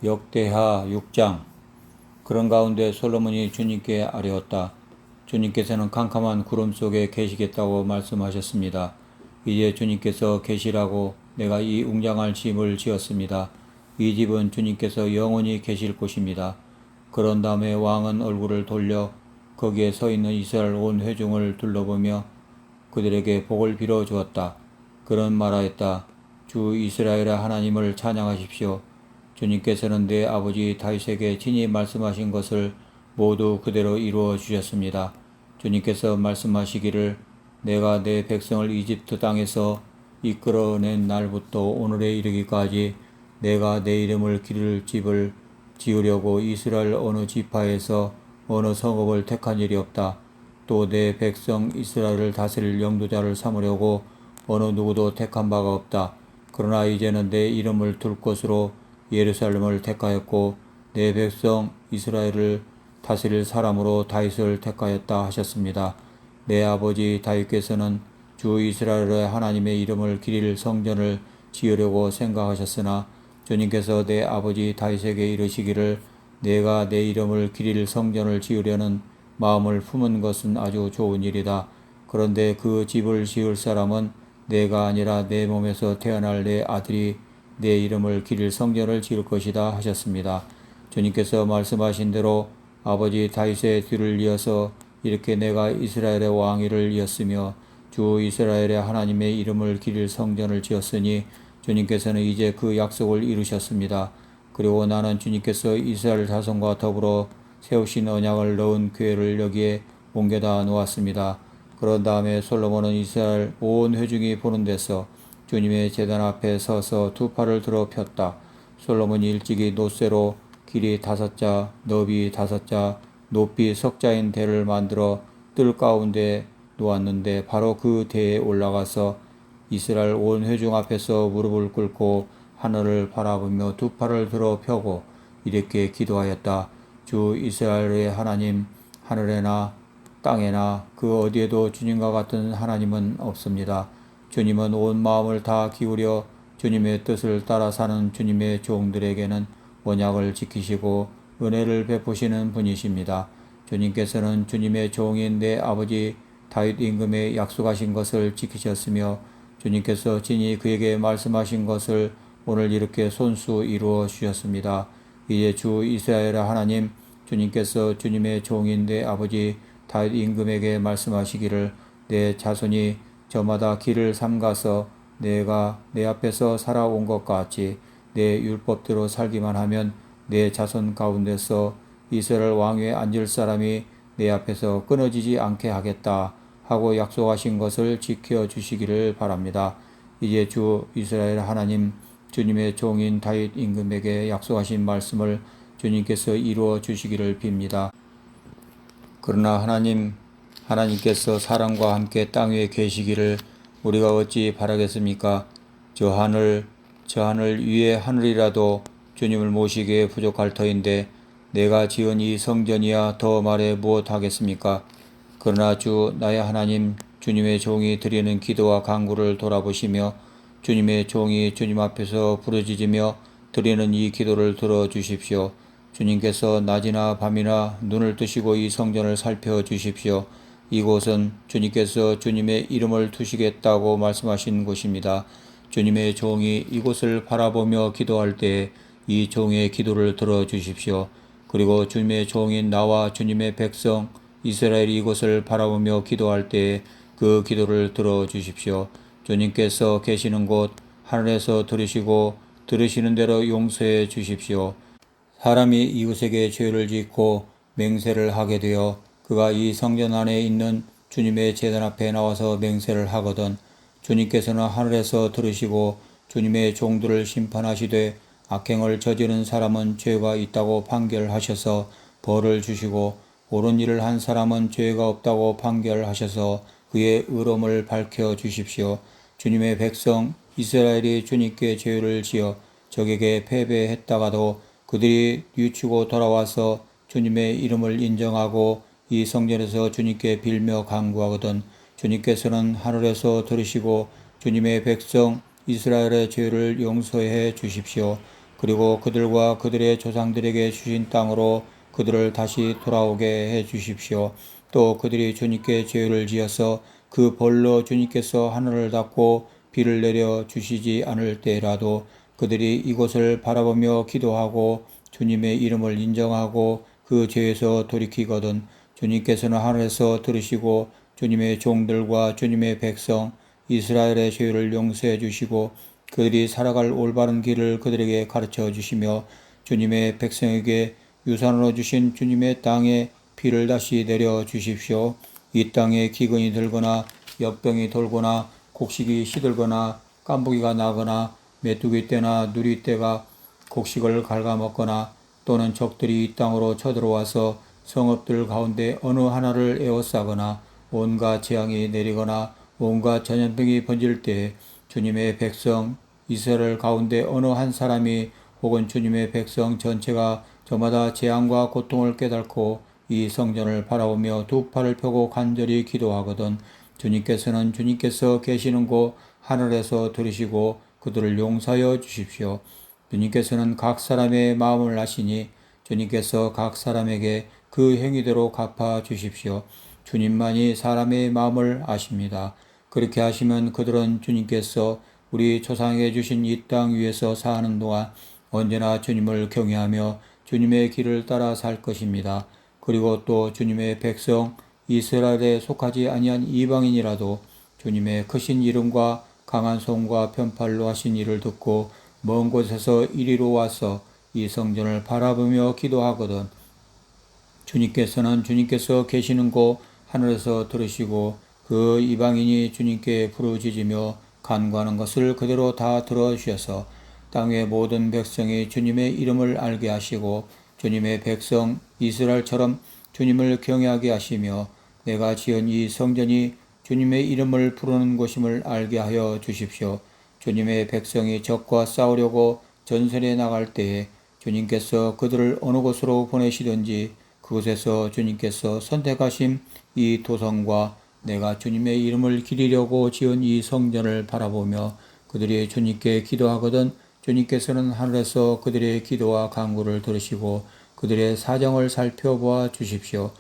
역대하 6장. 그런 가운데 솔로몬이 주님께 아뢰었다. 주님께서는 캄캄한 구름 속에 계시겠다고 말씀하셨습니다. 이제 주님께서 계시라고 내가 이 웅장한 집을 지었습니다. 이 집은 주님께서 영원히 계실 곳입니다. 그런 다음에 왕은 얼굴을 돌려 거기에 서 있는 이스라엘 온 회중을 둘러보며 그들에게 복을 빌어 주었다. 그런 말하였다. 주 이스라엘의 하나님을 찬양하십시오. 주님께서는 내 아버지 다윗에게 친히 말씀하신 것을 모두 그대로 이루어 주셨습니다. 주님께서 말씀하시기를 내가 내 백성을 이집트 땅에서 이끌어낸 날부터 오늘에 이르기까지 내가 내 이름을 기를 집을 지으려고 이스라엘 어느 지파에서 어느 성읍을 택한 일이 없다. 또 내 백성 이스라엘을 다스릴 영도자를 삼으려고 어느 누구도 택한 바가 없다. 그러나 이제는 내 이름을 둘 곳으로 예루살렘을 택하였고 내 백성 이스라엘을 다스릴 사람으로 다윗을 택하였다 하셨습니다. 내 아버지 다윗께서는 주 이스라엘의 하나님의 이름을 기릴 성전을 지으려고 생각하셨으나 주님께서 내 아버지 다윗에게 이르시기를 내가 내 이름을 기릴 성전을 지으려는 마음을 품은 것은 아주 좋은 일이다. 그런데 그 집을 지을 사람은 내가 아니라 내 몸에서 태어날 내 아들이 내 이름을 기릴 성전을 지을 것이다 하셨습니다. 주님께서 말씀하신 대로 아버지 다윗의 뒤를 이어서 이렇게 내가 이스라엘의 왕위를 이었으며 주 이스라엘의 하나님의 이름을 기릴 성전을 지었으니 주님께서는 이제 그 약속을 이루셨습니다. 그리고 나는 주님께서 이스라엘 자손과 더불어 세우신 언약을 넣은 궤를 여기에 옮겨다 놓았습니다. 그런 다음에 솔로몬은 이스라엘 온 회중이 보는 데서 주님의 제단 앞에 서서 두 팔을 들어 폈다. 솔로몬이 일찍이 놋쇠로 길이 5자, 너비 5자, 높이 석자인 대를 만들어 뜰 가운데 놓았는데 바로 그 대에 올라가서 이스라엘 온 회중 앞에서 무릎을 꿇고 하늘을 바라보며 두 팔을 들어 펴고 이렇게 기도하였다. 주 이스라엘의 하나님, 하늘에나 땅에나 그 어디에도 주님과 같은 하나님은 없습니다. 주님은 온 마음을 다 기울여 주님의 뜻을 따라 사는 주님의 종들에게는 언약을 지키시고 은혜를 베푸시는 분이십니다. 주님께서는 주님의 종인 내 아버지 다윗 임금에 약속하신 것을 지키셨으며 주님께서 친히 그에게 말씀하신 것을 오늘 이렇게 손수 이루어 주셨습니다. 이제 주 이스라엘의 하나님 주님께서 주님의 종인 내 아버지 다윗 임금에게 말씀하시기를 내 자손이 저마다 길을 삼가서 내가 내 앞에서 살아온 것 같이 내 율법대로 살기만 하면 내 자손 가운데서 이스라엘 왕위에 앉을 사람이 내 앞에서 끊어지지 않게 하겠다 하고 약속하신 것을 지켜주시기를 바랍니다. 이제 주 이스라엘 하나님 주님의 종인 다윗 임금에게 약속하신 말씀을 주님께서 이루어 주시기를 빕니다. 그러나 하나님께서 사람과 함께 땅 위에 계시기를 우리가 어찌 바라겠습니까? 저 하늘 위에 하늘이라도 주님을 모시기에 부족할 터인데 내가 지은 이 성전이야 더 말해 무엇하겠습니까? 그러나 주 나의 하나님 주님의 종이 드리는 기도와 간구를 돌아보시며 주님의 종이 주님 앞에서 부르짖으며 드리는 이 기도를 들어주십시오. 주님께서 낮이나 밤이나 눈을 뜨시고 이 성전을 살펴주십시오. 이곳은 주님께서 주님의 이름을 두시겠다고 말씀하신 곳입니다. 주님의 종이 이곳을 바라보며 기도할 때 이 종의 기도를 들어주십시오. 그리고 주님의 종인 나와 주님의 백성 이스라엘이 이곳을 바라보며 기도할 때 그 기도를 들어주십시오. 주님께서 계시는 곳 하늘에서 들으시고 들으시는 대로 용서해 주십시오. 사람이 이웃에게 죄를 짓고 맹세를 하게 되어 그가 이 성전 안에 있는 주님의 제단 앞에 나와서 맹세를 하거든 주님께서는 하늘에서 들으시고 주님의 종들을 심판하시되 악행을 저지른 사람은 죄가 있다고 판결하셔서 벌을 주시고 옳은 일을 한 사람은 죄가 없다고 판결하셔서 그의 의로움을 밝혀 주십시오. 주님의 백성 이스라엘이 주님께 죄를 지어 적에게 패배했다가도 그들이 뉘우치고 돌아와서 주님의 이름을 인정하고 이 성전에서 주님께 빌며 간구하거든 주님께서는 하늘에서 들으시고 주님의 백성 이스라엘의 죄를 용서해 주십시오. 그리고 그들과 그들의 조상들에게 주신 땅으로 그들을 다시 돌아오게 해 주십시오. 또 그들이 주님께 죄를 지어서 그 벌로 주님께서 하늘을 닫고 비를 내려 주시지 않을 때라도 그들이 이곳을 바라보며 기도하고 주님의 이름을 인정하고 그 죄에서 돌이키거든 주님께서는 하늘에서 들으시고 주님의 종들과 주님의 백성 이스라엘의 죄를 용서해 주시고 그들이 살아갈 올바른 길을 그들에게 가르쳐 주시며 주님의 백성에게 유산으로 주신 주님의 땅에 비를 다시 내려 주십시오. 이 땅에 기근이 들거나 역병이 돌거나 곡식이 시들거나 깐부기가 나거나 메뚜기 떼나 누리 떼가 곡식을 갉아먹거나 또는 적들이 이 땅으로 쳐들어와서 성읍들 가운데 어느 하나를 에워싸거나 온갖 재앙이 내리거나 온갖 전염병이 번질 때 주님의 백성 이스라엘 가운데 어느 한 사람이 혹은 주님의 백성 전체가 저마다 재앙과 고통을 깨닫고 이 성전을 바라보며 두 팔을 펴고 간절히 기도하거든 주님께서는 주님께서 계시는 곳 하늘에서 들으시고 그들을 용서하여 주십시오. 주님께서는 각 사람의 마음을 아시니 주님께서 각 사람에게 그 행위대로 갚아 주십시오. 주님만이 사람의 마음을 아십니다. 그렇게 하시면 그들은 주님께서 우리 조상에게 주신 이 땅 위에서 사는 동안 언제나 주님을 경외하며 주님의 길을 따라 살 것입니다. 그리고 또 주님의 백성 이스라엘에 속하지 아니한 이방인이라도 주님의 크신 이름과 강한 손과 편팔로 하신 일을 듣고 먼 곳에서 이리로 와서 이 성전을 바라보며 기도하거든 주님께서는 주님께서 계시는 곳 하늘에서 들으시고 그 이방인이 주님께 부르짖으며 간구하는 것을 그대로 다 들어주셔서 땅의 모든 백성이 주님의 이름을 알게 하시고 주님의 백성 이스라엘처럼 주님을 경외하게 하시며 내가 지은 이 성전이 주님의 이름을 부르는 곳임을 알게 하여 주십시오. 주님의 백성이 적과 싸우려고 전선에 나갈 때에 주님께서 그들을 어느 곳으로 보내시든지 그곳에서 주님께서 선택하신 이 도성과 내가 주님의 이름을 기리려고 지은 이 성전을 바라보며 그들이 주님께 기도하거든 주님께서는 하늘에서 그들의 기도와 간구를 들으시고 그들의 사정을 살펴보아 주십시오.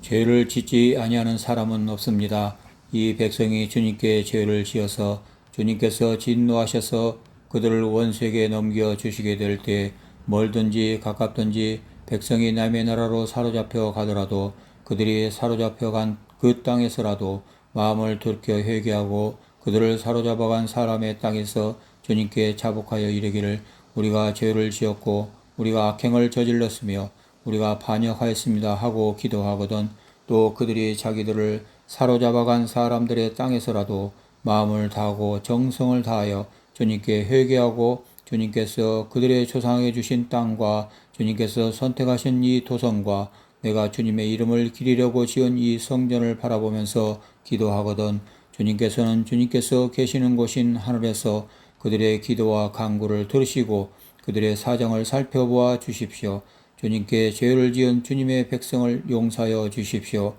죄를 짓지 아니하는 사람은 없습니다. 이 백성이 주님께 죄를 지어서 주님께서 진노하셔서 그들을 원수에게 넘겨 주시게 될 때 멀든지 가깝든지 백성이 남의 나라로 사로잡혀 가더라도 그들이 사로잡혀 간 그 땅에서라도 마음을 돌이켜 회개하고 그들을 사로잡아간 사람의 땅에서 주님께 자복하여 이르기를 우리가 죄를 지었고 우리가 악행을 저질렀으며 우리가 반역하였습니다 하고 기도하거든 또 그들이 자기들을 사로잡아간 사람들의 땅에서라도 마음을 다하고 정성을 다하여 주님께 회개하고 주님께서 그들의 조상에게 주신 땅과 주님께서 선택하신 이 도성과 내가 주님의 이름을 기리려고 지은 이 성전을 바라보면서 기도하거든 주님께서는 주님께서 계시는 곳인 하늘에서 그들의 기도와 간구를 들으시고 그들의 사정을 살펴보아 주십시오. 주님께 죄를 지은 주님의 백성을 용서하여 주십시오.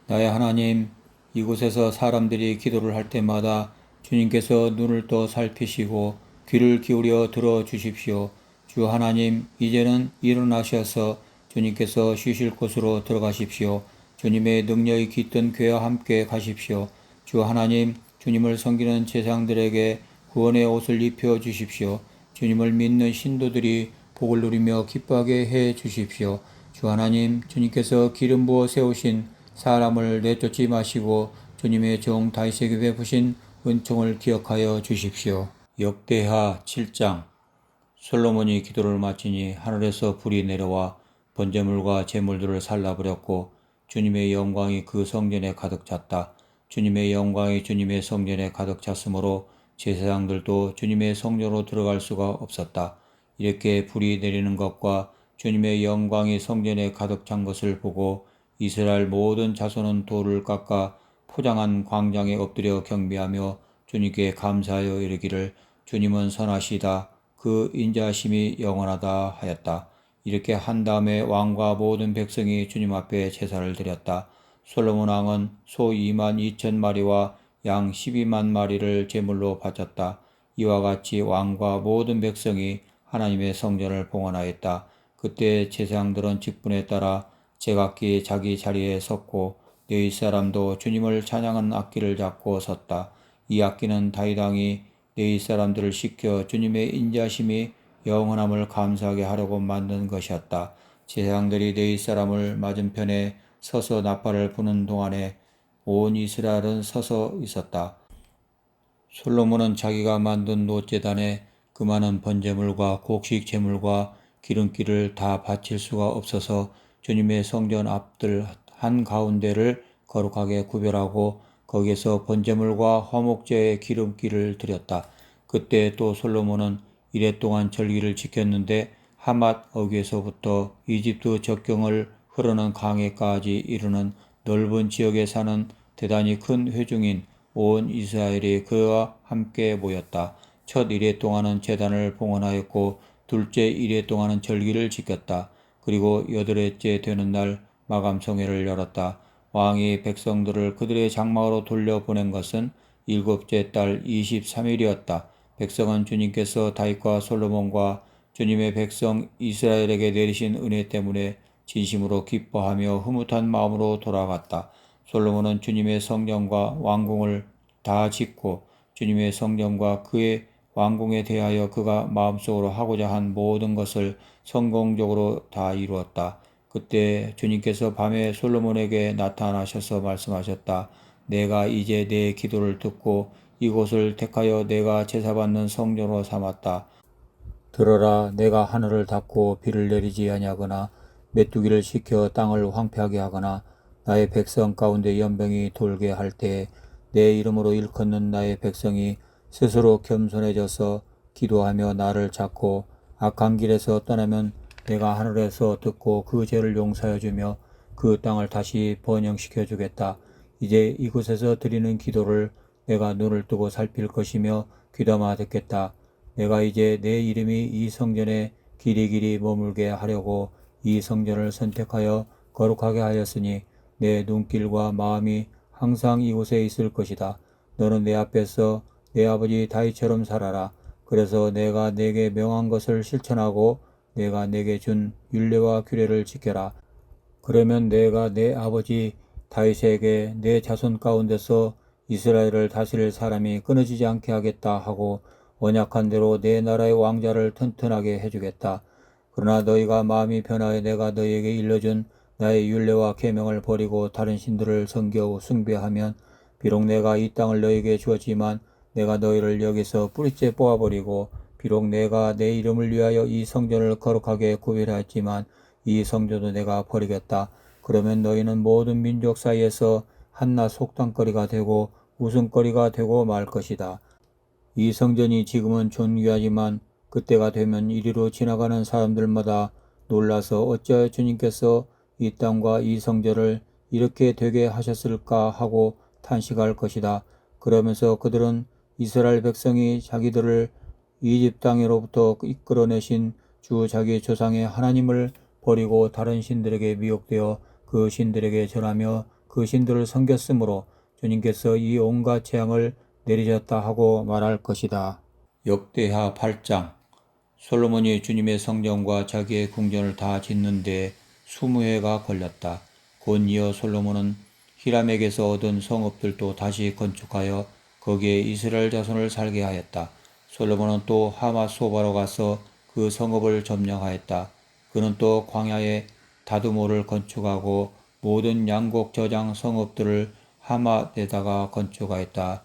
나의 하나님, 이곳에서 사람들이 기도를 할 때마다 주님께서 눈을 떠 살피시고 귀를 기울여 들어 주십시오. 주 하나님, 이제는 일어나셔서 주님께서 쉬실 곳으로 들어가십시오. 주님의 능력이 깃든 교회와 함께 가십시오. 주 하나님, 주님을 섬기는 제사장들에게 구원의 옷을 입혀 주십시오. 주님을 믿는 신도들이 복을 누리며 기뻐하게 해 주십시오. 주 하나님, 주님께서 기름 부어 세우신 사람을 내쫓지 마시고 주님의 종 다윗에게 베푸신 은총을 기억하여 주십시오. 역대하 7장 솔로몬이 기도를 마치니 하늘에서 불이 내려와 번제물과 제물들을 살라버렸고 주님의 영광이 그 성전에 가득 찼다. 주님의 영광이 주님의 성전에 가득 찼으므로 제사장들도 주님의 성전으로 들어갈 수가 없었다. 이렇게 불이 내리는 것과 주님의 영광이 성전에 가득 찬 것을 보고 이스라엘 모든 자손은 돌을 깎아 포장한 광장에 엎드려 경배하며 주님께 감사하여 이르기를 주님은 선하시다. 그 인자하심이 영원하다 하였다. 이렇게 한 다음에 왕과 모든 백성이 주님 앞에 제사를 드렸다. 솔로몬 왕은 소 2만 2천 마리와 양 12만 마리를 제물로 바쳤다. 이와 같이 왕과 모든 백성이 하나님의 성전을 봉헌하였다. 그때 제사장들은 직분에 따라 제각기 자기 자리에 섰고 레위 사람도 주님을 찬양하는 악기를 잡고 섰다. 이 악기는 다윗 왕이 레위 사람들을 시켜 주님의 인자심이 영원함을 감사하게 하려고 만든 것이었다. 제사장들이 레위 사람을 맞은편에 서서 나팔을 부는 동안에 온 이스라엘은 서서 있었다. 솔로몬은 자기가 만든 놋제단에 그 많은 번제물과 곡식 제물과 기름기를 다 바칠 수가 없어서 주님의 성전 앞들 한가운데를 거룩하게 구별하고 거기에서 번제물과 화목제의 기름기를 드렸다. 그때 또 솔로몬은 이래 동안 절기를 지켰는데 하맛 어귀에서부터 이집트 적경을 흐르는 강에까지 이르는 넓은 지역에 사는 대단히 큰 회중인 온 이스라엘이 그와 함께 모였다. 첫 이래 동안은 제단을 봉헌하였고 둘째 이래 동안은 절기를 지켰다. 그리고 여덟째 되는 날 마감성회를 열었다. 왕이 백성들을 그들의 장막으로 돌려보낸 것은 일곱째 달 23일이었다. 백성은 주님께서 다윗과 솔로몬과 주님의 백성 이스라엘에게 내리신 은혜 때문에 진심으로 기뻐하며 흐뭇한 마음으로 돌아갔다. 솔로몬은 주님의 성전과 왕궁을 다 짓고 주님의 성전과 그의 왕궁에 대하여 그가 마음속으로 하고자 한 모든 것을 성공적으로 다 이루었다. 그때 주님께서 밤에 솔로몬에게 나타나셔서 말씀하셨다. 내가 이제 내 기도를 듣고 이곳을 택하여 내가 제사받는 성전으로 삼았다. 들어라, 내가 하늘을 닫고 비를 내리지 아니하거나 메뚜기를 시켜 땅을 황폐하게 하거나 나의 백성 가운데 연병이 돌게 할 때에 내 이름으로 일컫는 나의 백성이 스스로 겸손해져서 기도하며 나를 찾고 악한 길에서 떠나면 내가 하늘에서 듣고 그 죄를 용서해 주며 그 땅을 다시 번영시켜 주겠다. 이제 이곳에서 드리는 기도를 내가 눈을 뜨고 살필 것이며 귀담아 듣겠다. 내가 이제 내 이름이 이 성전에 길이길이 머물게 하려고 이 성전을 선택하여 거룩하게 하였으니 내 눈길과 마음이 항상 이곳에 있을 것이다. 너는 내 앞에서 내 아버지 다윗처럼 살아라. 그래서 내가 내게 명한 것을 실천하고 내가 내게 준 율례와 규례를 지켜라. 그러면 내가 내 아버지 다윗에게 내 자손 가운데서 이스라엘을 다스릴 사람이 끊어지지 않게 하겠다 하고 언약한 대로 내 나라의 왕자를 튼튼하게 해주겠다. 그러나 너희가 마음이 변하여 내가 너희에게 일러준 나의 율례와 계명을 버리고 다른 신들을 섬겨 숭배하면 비록 내가 이 땅을 너희에게 주었지만 내가 너희를 여기서 뿌리째 뽑아버리고 비록 내가 내 이름을 위하여 이 성전을 거룩하게 구별하였지만 이 성전도 내가 버리겠다. 그러면 너희는 모든 민족 사이에서 한낱 속담거리가 되고 웃음거리가 되고 말 것이다. 이 성전이 지금은 존귀하지만 그때가 되면 이리로 지나가는 사람들마다 놀라서 어찌하여 주님께서 이 땅과 이 성전을 이렇게 되게 하셨을까 하고 탄식할 것이다. 그러면서 그들은 이스라엘 백성이 자기들을 이집 땅으로부터 이끌어내신 주 자기 조상의 하나님을 버리고 다른 신들에게 미혹되어 그 신들에게 전하며 그 신들을 섬겼으므로 주님께서 이 온갖 재앙을 내리셨다 하고 말할 것이다. 역대하 8장. 솔로몬이 주님의 성전과 자기의 궁전을 다 짓는데 20해가 걸렸다. 곧 이어 솔로몬은 히람에게서 얻은 성읍들도 다시 건축하여 거기에 이스라엘 자손을 살게 하였다. 솔로몬은 또 하맛 소바로 가서 그 성읍을 점령하였다. 그는 또 광야에 다두모를 건축하고 모든 양곡 저장 성읍들을 하맛에다가 건축하였다.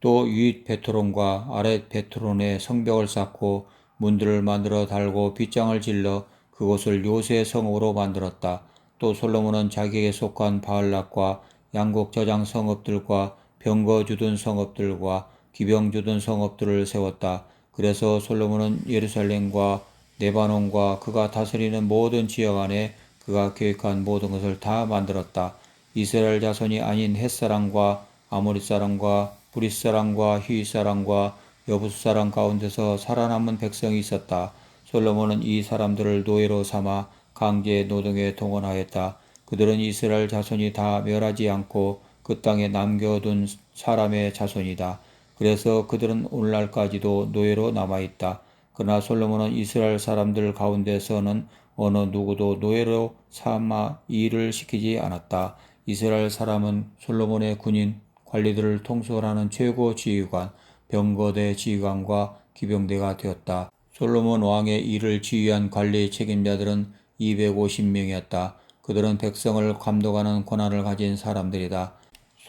또 윗 베트론과 아랫 베트론에 성벽을 쌓고 문들을 만들어 달고 빗장을 질러 그곳을 요새 성읍으로 만들었다. 또 솔로몬은 자기에게 속한 바알락과 양곡 저장 성읍들과 병거 주둔 성읍들과 기병 주둔 성읍들을 세웠다. 그래서 솔로몬은 예루살렘과 레바논과 그가 다스리는 모든 지역 안에 그가 계획한 모든 것을 다 만들었다. 이스라엘 자손이 아닌 헷사람과 아모리 사람과 브릿 사람과 히윗 사람과 여부스 사람 가운데서 살아남은 백성이 있었다. 솔로몬은 이 사람들을 노예로 삼아 강제 노동에 동원하였다. 그들은 이스라엘 자손이 다 멸하지 않고 그 땅에 남겨둔 사람의 자손이다. 그래서 그들은 오늘날까지도 노예로 남아있다. 그러나 솔로몬은 이스라엘 사람들 가운데서는 어느 누구도 노예로 삼아 일을 시키지 않았다. 이스라엘 사람은 솔로몬의 군인 관리들을 통솔하는 최고 지휘관, 병거대 지휘관과 기병대가 되었다. 솔로몬 왕의 일을 지휘한 관리 책임자들은 250명이었다. 그들은 백성을 감독하는 권한을 가진 사람들이다.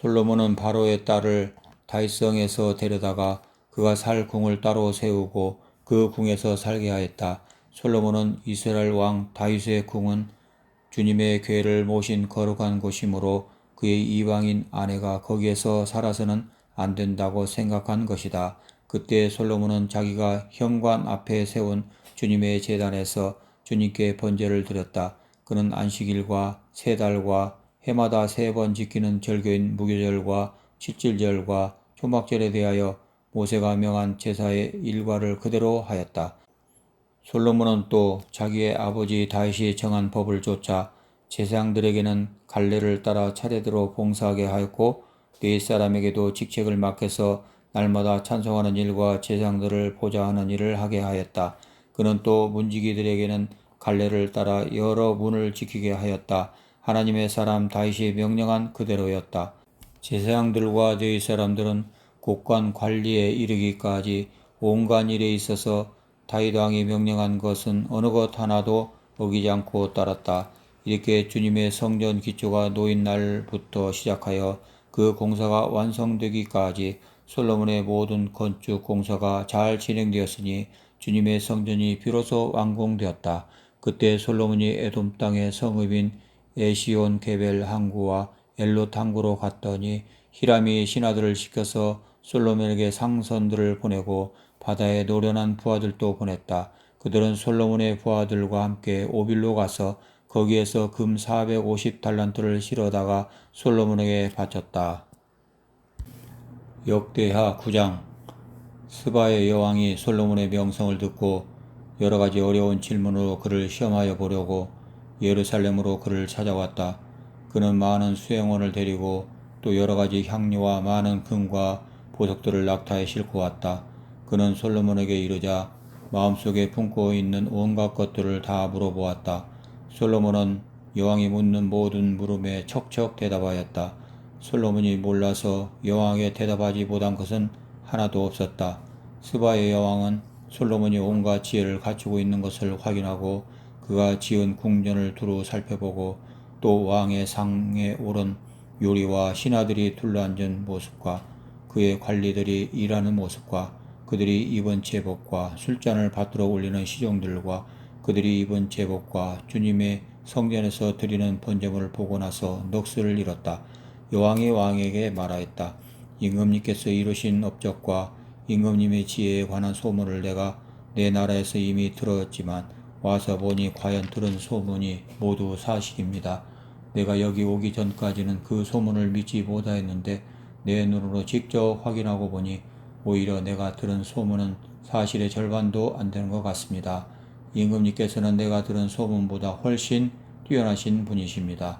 솔로몬은 바로의 딸을 다윗성에서 데려다가 그가 살 궁을 따로 세우고 그 궁에서 살게 하였다. 솔로몬은 이스라엘 왕 다윗의 궁은 주님의 궤를 모신 거룩한 곳이므로 그의 이방인 아내가 거기에서 살아서는 안 된다고 생각한 것이다. 그때 솔로몬은 자기가 현관 앞에 세운 주님의 제단에서 주님께 번제를 드렸다. 그는 안식일과 세 달과 해마다 3번 지키는 절교인 무교절과 칠칠절과 초막절에 대하여 모세가 명한 제사의 일과를 그대로 하였다. 솔로몬은 또 자기의 아버지 다윗이 정한 법을 쫓아 제사장들에게는 갈례를 따라 차례대로 봉사하게 하였고 네 사람에게도 직책을 맡겨서 날마다 찬송하는 일과 제사장들을 보좌하는 일을 하게 하였다. 그는 또 문지기들에게는 갈례를 따라 여러 문을 지키게 하였다. 하나님의 사람 다윗이 명령한 그대로였다. 제사장들과 네 사람들은 곡관 관리에 이르기까지 온갖 일에 있어서 다윗 왕이 명령한 것은 어느 것 하나도 어기지 않고 따랐다. 이렇게 주님의 성전 기초가 놓인 날부터 시작하여 그 공사가 완성되기까지 솔로몬의 모든 건축 공사가 잘 진행되었으니 주님의 성전이 비로소 완공되었다. 그때 솔로몬이 에돔 땅의 성읍인 에시온 게벨 항구와 엘롯 항구로 갔더니 히람이 신하들을 시켜서 솔로몬에게 상선들을 보내고 바다에 노련한 부하들도 보냈다. 그들은 솔로몬의 부하들과 함께 오빌로 가서 거기에서 금 450달란트를 실어다가 솔로몬에게 바쳤다. 역대하 9장. 스바의 여왕이 솔로몬의 명성을 듣고 여러 가지 어려운 질문으로 그를 시험하여 보려고 예루살렘으로 그를 찾아왔다. 그는 많은 수행원을 데리고 또 여러 가지 향료와 많은 금과 보석들을 낙타에 싣고 왔다. 그는 솔로몬에게 이르자 마음속에 품고 있는 온갖 것들을 다 물어보았다. 솔로몬은 여왕이 묻는 모든 물음에 척척 대답하였다. 솔로몬이 몰라서 여왕에게 대답하지 못한 것은 하나도 없었다. 스바의 여왕은 솔로몬이 온갖 지혜를 갖추고 있는 것을 확인하고 그가 지은 궁전을 두루 살펴보고 또 왕의 상에 오른 요리와 신하들이 둘러앉은 모습과 그의 관리들이 일하는 모습과 그들이 입은 제복과 술잔을 받들어 올리는 시종들과 그들이 입은 제복과 주님의 성전에서 드리는 번제물을 보고 나서 넋을 잃었다. 여왕이 왕에게 말하였다. 임금님께서 이루신 업적과 임금님의 지혜에 관한 소문을 내가 내 나라에서 이미 들었지만 와서 보니 과연 들은 소문이 모두 사실입니다. 내가 여기 오기 전까지는 그 소문을 믿지 못하였는데 내 눈으로 직접 확인하고 보니 오히려 내가 들은 소문은 사실의 절반도 안 되는 것 같습니다. 임금님께서는 내가 들은 소문보다 훨씬 뛰어나신 분이십니다.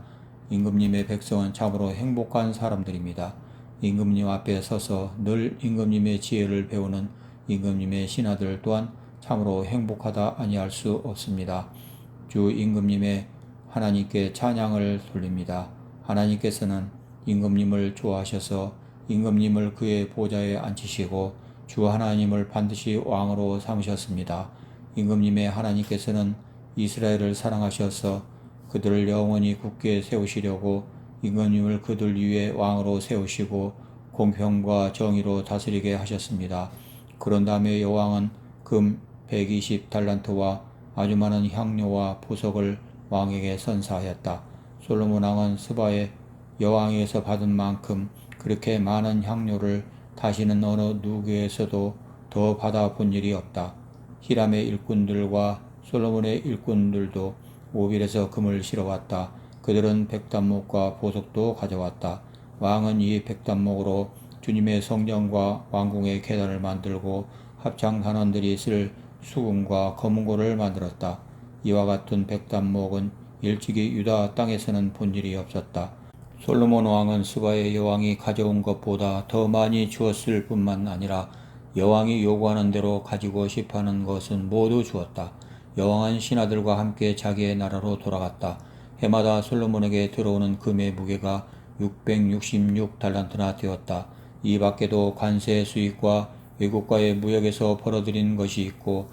임금님의 백성은 참으로 행복한 사람들입니다. 임금님 앞에 서서 늘 임금님의 지혜를 배우는 임금님의 신하들 또한 참으로 행복하다 아니할 수 없습니다. 주 임금님의 하나님께 찬양을 돌립니다. 하나님께서는 임금님을 좋아하셔서 임금님을 그의 보좌에 앉히시고 주 하나님을 반드시 왕으로 삼으셨습니다. 임금님의 하나님께서는 이스라엘을 사랑하셔서 그들을 영원히 굳게 세우시려고 임금님을 그들 위에 왕으로 세우시고 공평과 정의로 다스리게 하셨습니다. 그런 다음에 여왕은 금 120달란트와 아주 많은 향료와 보석을 왕에게 선사하였다. 솔로몬 왕은 스바의 여왕에게서 받은 만큼 그렇게 많은 향료를 다시는 어느 누구에서도 더 받아본 일이 없다. 히람의 일꾼들과 솔로몬의 일꾼들도 오빌에서 금을 실어왔다. 그들은 백단목과 보석도 가져왔다. 왕은 이 백단목으로 주님의 성전과 왕궁의 계단을 만들고 합창 단원들이 쓸 수금과 검은고를 만들었다. 이와 같은 백단목은 일찍이 유다 땅에서는 본 일이 없었다. 솔로몬 왕은 스바의 여왕이 가져온 것보다 더 많이 주었을 뿐만 아니라 여왕이 요구하는 대로 가지고 싶어하는 것은 모두 주었다. 여왕은 신하들과 함께 자기의 나라로 돌아갔다. 해마다 솔로몬에게 들어오는 금의 무게가 666달란트나 되었다. 이 밖에도 관세 수익과 외국과의 무역에서 벌어들인 것이 있고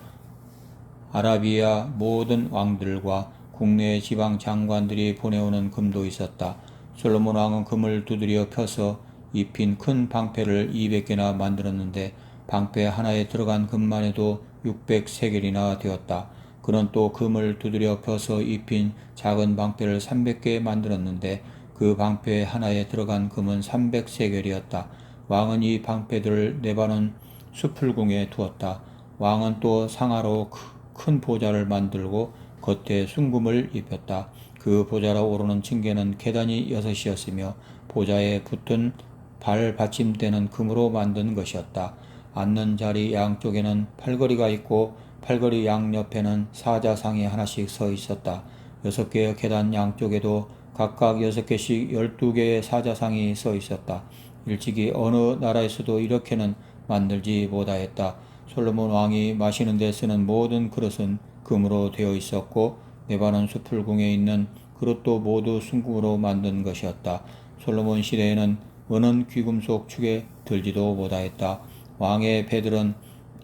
아라비아 모든 왕들과 국내 지방 장관들이 보내오는 금도 있었다. 솔로몬 왕은 금을 두드려 펴서 입힌 큰 방패를 200개나 만들었는데 방패 하나에 들어간 금만 해도 600세겔이나 되었다. 그는 또 금을 두드려 펴서 입힌 작은 방패를 300개 만들었는데 그 방패 하나에 들어간 금은 300세겔이었다. 왕은 이 방패들을 레바논 수풀궁에 두었다. 왕은 또 상하로 큰 보좌를 만들고 겉에 순금을 입혔다. 그 보좌로 오르는 층계는 계단이 6이었으며 보좌에 붙은 발 받침대는 금으로 만든 것이었다. 앉는 자리 양쪽에는 팔걸이가 있고 팔걸이 양옆에는 사자상이 하나씩 서 있었다. 6개의 계단 양쪽에도 각각 6개씩 12개의 사자상이 서 있었다. 일찍이 어느 나라에서도 이렇게는 만들지 못하였다. 솔로몬 왕이 마시는 데 쓰는 모든 그릇은 금으로 되어 있었고 레바논 수풀궁에 있는 그릇도 모두 순금으로 만든 것이었다. 솔로몬 시대에는 은은 귀금속 축에 들지도 못하였다. 왕의 배들은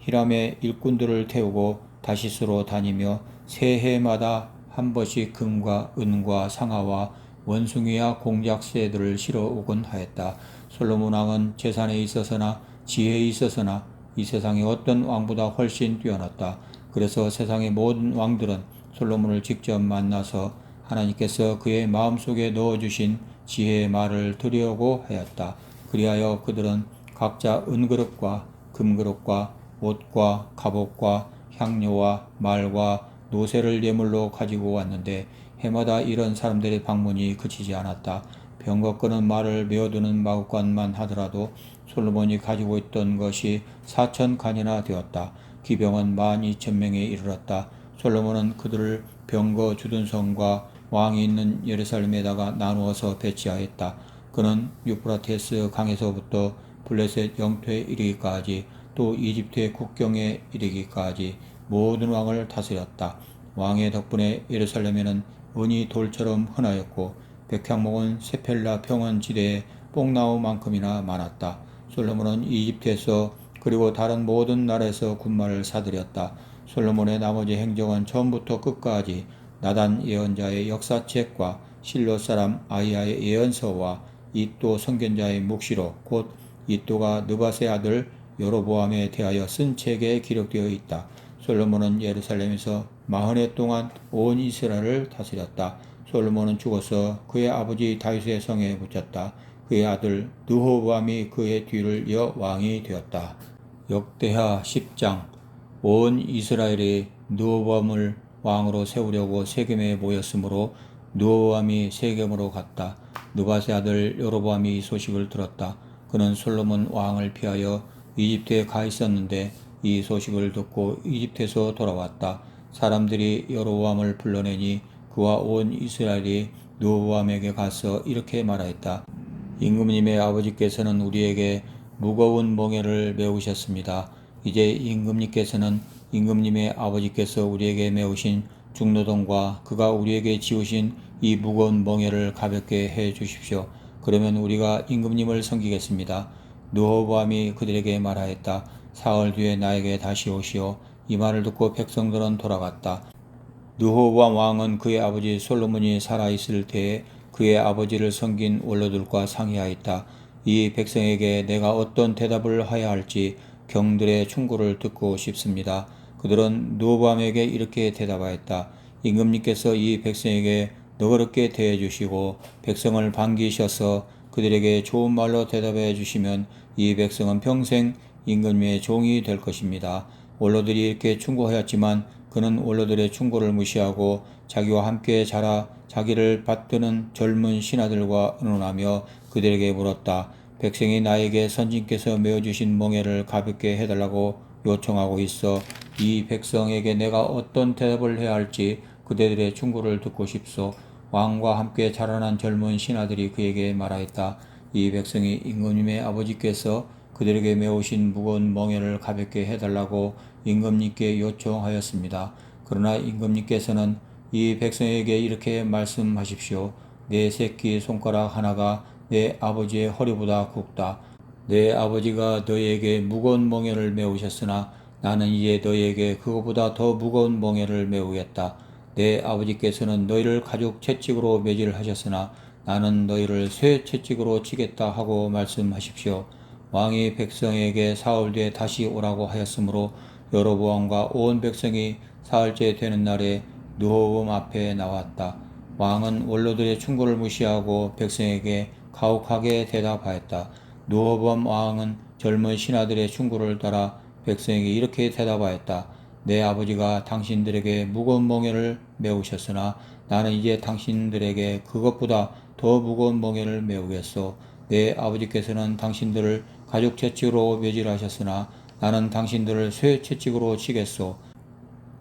히람의 일꾼들을 태우고 다시스로 다니며 새해마다 한 번씩 금과 은과 상아와 원숭이와 공작새들을 실어 오곤 하였다. 솔로몬 왕은 재산에 있어서나 지혜에 있어서나 이 세상의 어떤 왕보다 훨씬 뛰어났다. 그래서 세상의 모든 왕들은 솔로몬을 직접 만나서 하나님께서 그의 마음속에 넣어주신 지혜의 말을 들으려고 하였다. 그리하여 그들은 각자 은그릇과 금그릇과 옷과 갑옷과 향료와 말과 노새를 예물로 가지고 왔는데 해마다 이런 사람들의 방문이 그치지 않았다. 병거 끄는 말을 메어두는 마구간만 하더라도 솔로몬이 가지고 있던 것이 4,000칸이나 되었다. 기병은 12,000명에 이르렀다. 솔로몬은 그들을 병거 주둔성과 왕이 있는 예루살렘에다가 나누어서 배치하였다. 그는 유프라테스 강에서부터 블레셋 영토에 이르기까지 또 이집트의 국경에 이르기까지 모든 왕을 다스렸다. 왕의 덕분에 예루살렘에는 은이 돌처럼 흔하였고 백향목은 세펠라 평원지대에 뽕나무만큼이나 많았다. 솔로몬은 이집트에서 그리고 다른 모든 나라에서 군마를 사들였다. 솔로몬의 나머지 행적은 처음부터 끝까지 나단 예언자의 역사책과 실로 사람 아히야의 예언서와 이도 선견자의 묵시록 곧 이도가 느밧의 아들 여로보암에 대하여 쓴 책에 기록되어 있다. 솔로몬은 예루살렘에서 40해 동안 온 이스라엘을 다스렸다. 솔로몬은 죽어서 그의 아버지 다윗의 성에 묻혔다. 그의 아들 르호보암이 그의 뒤를 이어 왕이 되었다. 역대하 10장. 온 이스라엘이 르호보암을 왕으로 세우려고 세겜에 모였으므로 르호보암이 세겜으로 갔다. 느밧의 아들 여로보암이 이 소식을 들었다. 그는 솔로몬 왕을 피하여 이집트에 가 있었는데 이 소식을 듣고 이집트에서 돌아왔다. 사람들이 여로보암을 불러내니 그와 온 이스라엘이 르호보암에게 가서 이렇게 말하였다. 임금님의 아버지께서는 우리에게 무거운 멍에를 메우셨습니다. 이제 임금님께서는 임금님의 아버지께서 우리에게 메우신 중노동과 그가 우리에게 지우신 이 무거운 멍에를 가볍게 해 주십시오. 그러면 우리가 임금님을 섬기겠습니다. 르호보암이 그들에게 말하였다. 사흘 뒤에 나에게 다시 오시오. 이 말을 듣고 백성들은 돌아갔다. 르호보암 왕은 그의 아버지 솔로몬이 살아있을 때에 그의 아버지를 섬긴 원로들과 상의하였다. 이 백성에게 내가 어떤 대답을 하여야 할지 경들의 충고를 듣고 싶습니다. 그들은 르호보암에게 이렇게 대답하였다. 임금님께서 이 백성에게 너그럽게 대해 주시고 백성을 반기셔서 그들에게 좋은 말로 대답해 주시면 이 백성은 평생 임금님의 종이 될 것입니다. 원로들이 이렇게 충고하였지만 그는 원로들의 충고를 무시하고 자기와 함께 자라 자기를 받드는 젊은 신하들과 의논하며 그들에게 물었다. 백성이 나에게 선진께서 메어주신 멍에를 가볍게 해달라고 요청하고 있어. 이 백성에게 내가 어떤 대답을 해야 할지 그대들의 충고를 듣고 싶소. 왕과 함께 자라난 젊은 신하들이 그에게 말하였다. 이 백성이 임금님의 아버지께서 그들에게 메우신 무거운 멍에를 가볍게 해달라고 임금님께 요청하였습니다. 그러나 임금님께서는 이 백성에게 이렇게 말씀하십시오. 내 새끼 손가락 하나가 내 아버지의 허리보다 굵다. 내 아버지가 너희에게 무거운 멍에를 메우셨으나 나는 이제 너희에게 그것보다 더 무거운 멍에를 메우겠다. 내 아버지께서는 너희를 가죽 채찍으로 매질하셨으나 나는 너희를 쇠 채찍으로 치겠다 하고 말씀하십시오. 왕이 백성에게 사흘 뒤에 다시 오라고 하였으므로 여로보암과 온 백성이 사흘째 되는 날에 느호본 앞에 나왔다. 왕은 원로들의 충고를 무시하고 백성에게 가혹하게 대답하였다. 느호본 왕은 젊은 신하들의 충고를 따라 백성에게 이렇게 대답하였다. 내 아버지가 당신들에게 무거운 멍에를 메우셨으나 나는 이제 당신들에게 그것보다 더 무거운 멍에를 메우겠소. 내 아버지께서는 당신들을 가죽 채찍으로 매질하셨으나 나는 당신들을 쇠 채찍으로 치겠소.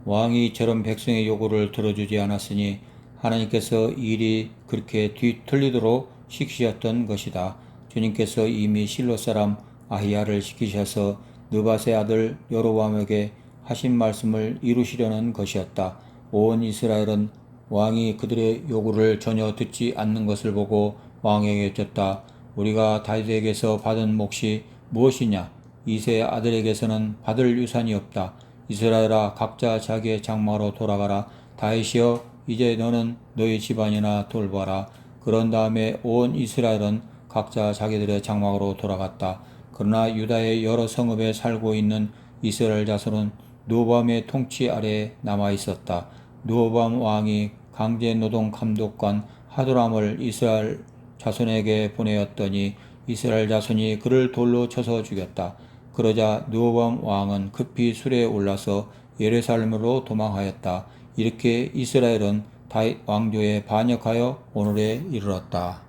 왕이 저런 백성의 요구를 들어주지 않았으니 하나님께서 일이 그렇게 뒤틀리도록 시키셨던 것이다. 주님께서 이미 실로 사람 아히야를 시키셔서 느밧의 아들 여로보암에게 하신 말씀을 이루시려는 것이었다. 온 이스라엘은 왕이 그들의 요구를 전혀 듣지 않는 것을 보고 왕에게 여쭙다. 우리가 다윗에게서 받은 몫이 무엇이냐? 이새의 아들에게서는 받을 유산이 없다. 이스라엘아, 각자 자기의 장막으로 돌아가라. 다윗이여, 이제 너는 너희 집안이나 돌봐라. 그런 다음에 온 이스라엘은 각자 자기들의 장막으로 돌아갔다. 그러나 유다의 여러 성읍에 살고 있는 이스라엘 자손은 느호밤의 통치 아래에 남아 있었다. 느호밤 왕이 강제 노동 감독관 하도람을 이스라엘 자손에게 보내었더니 이스라엘 자손이 그를 돌로 쳐서 죽였다. 그러자 느호밤 왕은 급히 수레에 올라서 예루살렘으로 도망하였다. 이렇게 이스라엘은 다윗 왕조에 반역하여 오늘에 이르렀다.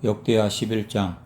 역대하 11장.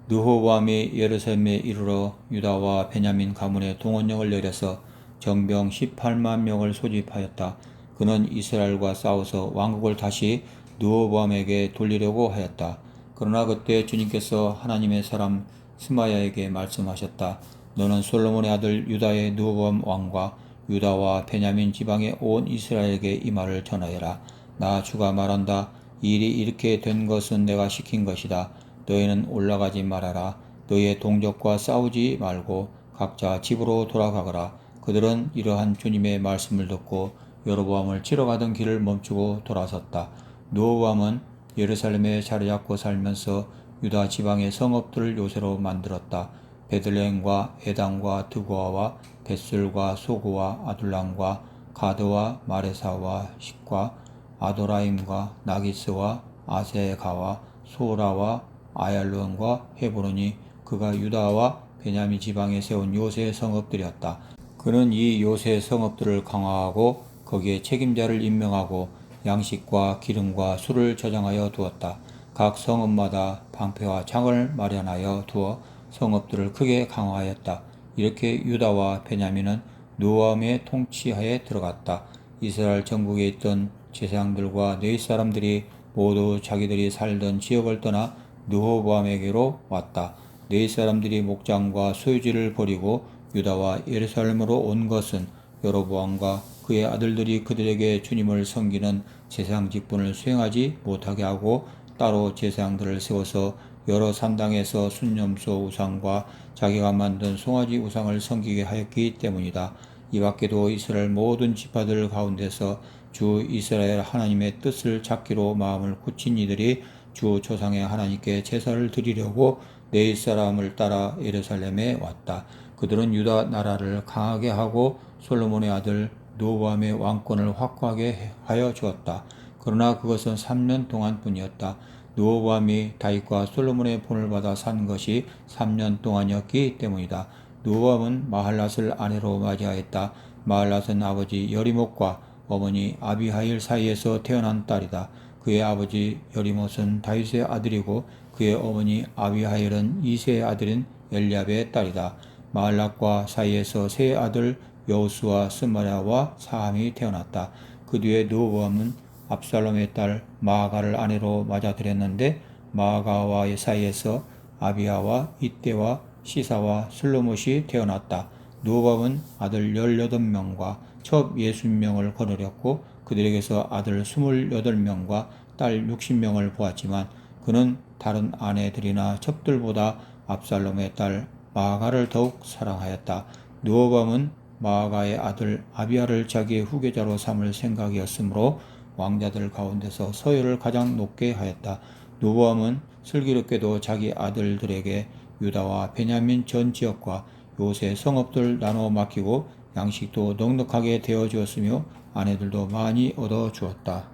느호밤이 예루살렘에 이르러 유다와 베냐민 가문의 동원령을 내려서 정병 18만 명을 소집하였다. 그는 이스라엘과 싸워서 왕국을 다시 느호밤에게 돌리려고 하였다. 그러나 그때 주님께서 하나님의 사람 스마야에게 말씀하셨다. 너는 솔로몬의 아들 유다의 느호밤 왕과 유다와 베냐민 지방의 온 이스라엘에게 이 말을 전하여라. 나 주가 말한다. 이 일이 이렇게 된 것은 내가 시킨 것이다. 너희는 올라가지 말아라. 너희의 동족과 싸우지 말고 각자 집으로 돌아가거라. 그들은 이러한 주님의 말씀을 듣고 여로보암을 치러 가던 길을 멈추고 돌아섰다. 느호밤은 예루살렘에 자리 잡고 살면서 유다 지방의 성읍들을 요새로 만들었다. 베들레헴과 에단과 드고아와 벳술과 소고와 아둘람과 가드와 마레사와 식과 아도라임과 나기스와 아세가와 소라와 아얄론과 헤브론이 그가 유다와 베냐민 지방에 세운 요새 성읍들이었다. 그는 이 요새 성읍들을 강화하고 거기에 책임자를 임명하고 양식과 기름과 술을 저장하여 두었다. 각 성읍마다 방패와 창을 마련하여 두어 성읍들을 크게 강화하였다. 이렇게 유다와 베냐민은 느호밤의 통치하에 들어갔다. 이스라엘 전국에 있던 제사장들과 네 사람들이 모두 자기들이 살던 지역을 떠나 느호밤에게로 왔다. 네 사람들이 목장과 소유지를 버리고 유다와 예루살렘으로 온 것은 여로보암과 그의 아들들이 그들에게 주님을 섬기는 제사장 직분을 수행하지 못하게 하고 따로 제사장들을 세워서 여러 산당에서 순념소 우상과 자기가 만든 송아지 우상을 섬기게 하였기 때문이다. 이 밖에도 이스라엘 모든 지파들 가운데서 주 이스라엘 하나님의 뜻을 찾기로 마음을 굳힌 이들이 주 조상의 하나님께 제사를 드리려고 네 사람을 따라 예루살렘에 왔다. 그들은 유다 나라를 강하게 하고 솔로몬의 아들 느호밤의 왕권을 확고하게 하여 주었다. 그러나 그것은 3년 동안 뿐이었다. 느호밤이 다윗과 솔로몬의 본을 받아 산 것이 3년 동안이었기 때문이다. 느호밤은 마할랏을 아내로 맞이하였다. 마할랏은 아버지 여리못과 어머니 아비하일 사이에서 태어난 딸이다. 그의 아버지 여리못은 다윗의 아들이고 그의 어머니 아비하일은 이새의 아들인 엘리압의 딸이다. 마할랏과 사이에서 세 아들 여우스와 스마랴와 사함이 태어났다. 그 뒤에 느호밤은 압살롬의 딸 마아가를 아내로 맞아들였는데 마아가와의 사이에서 아비야와 이때와 시사와 슬로못이 태어났다. 르호보암은 아들 18명과 첩 60명을 거느렸고 그들에게서 아들 28명과 딸 60명을 보았지만 그는 다른 아내들이나 첩들보다 압살롬의 딸 마아가를 더욱 사랑하였다. 르호보암은 마아가의 아들 아비야를 자기의 후계자로 삼을 생각이었으므로 왕자들 가운데서 서열을 가장 높게 하였다. 르호보암은 슬기롭게도 자기 아들들에게 유다와 베냐민 전 지역과 요새 성읍들 나눠 맡기고 양식도 넉넉하게 되어 주었으며 아내들도 많이 얻어 주었다.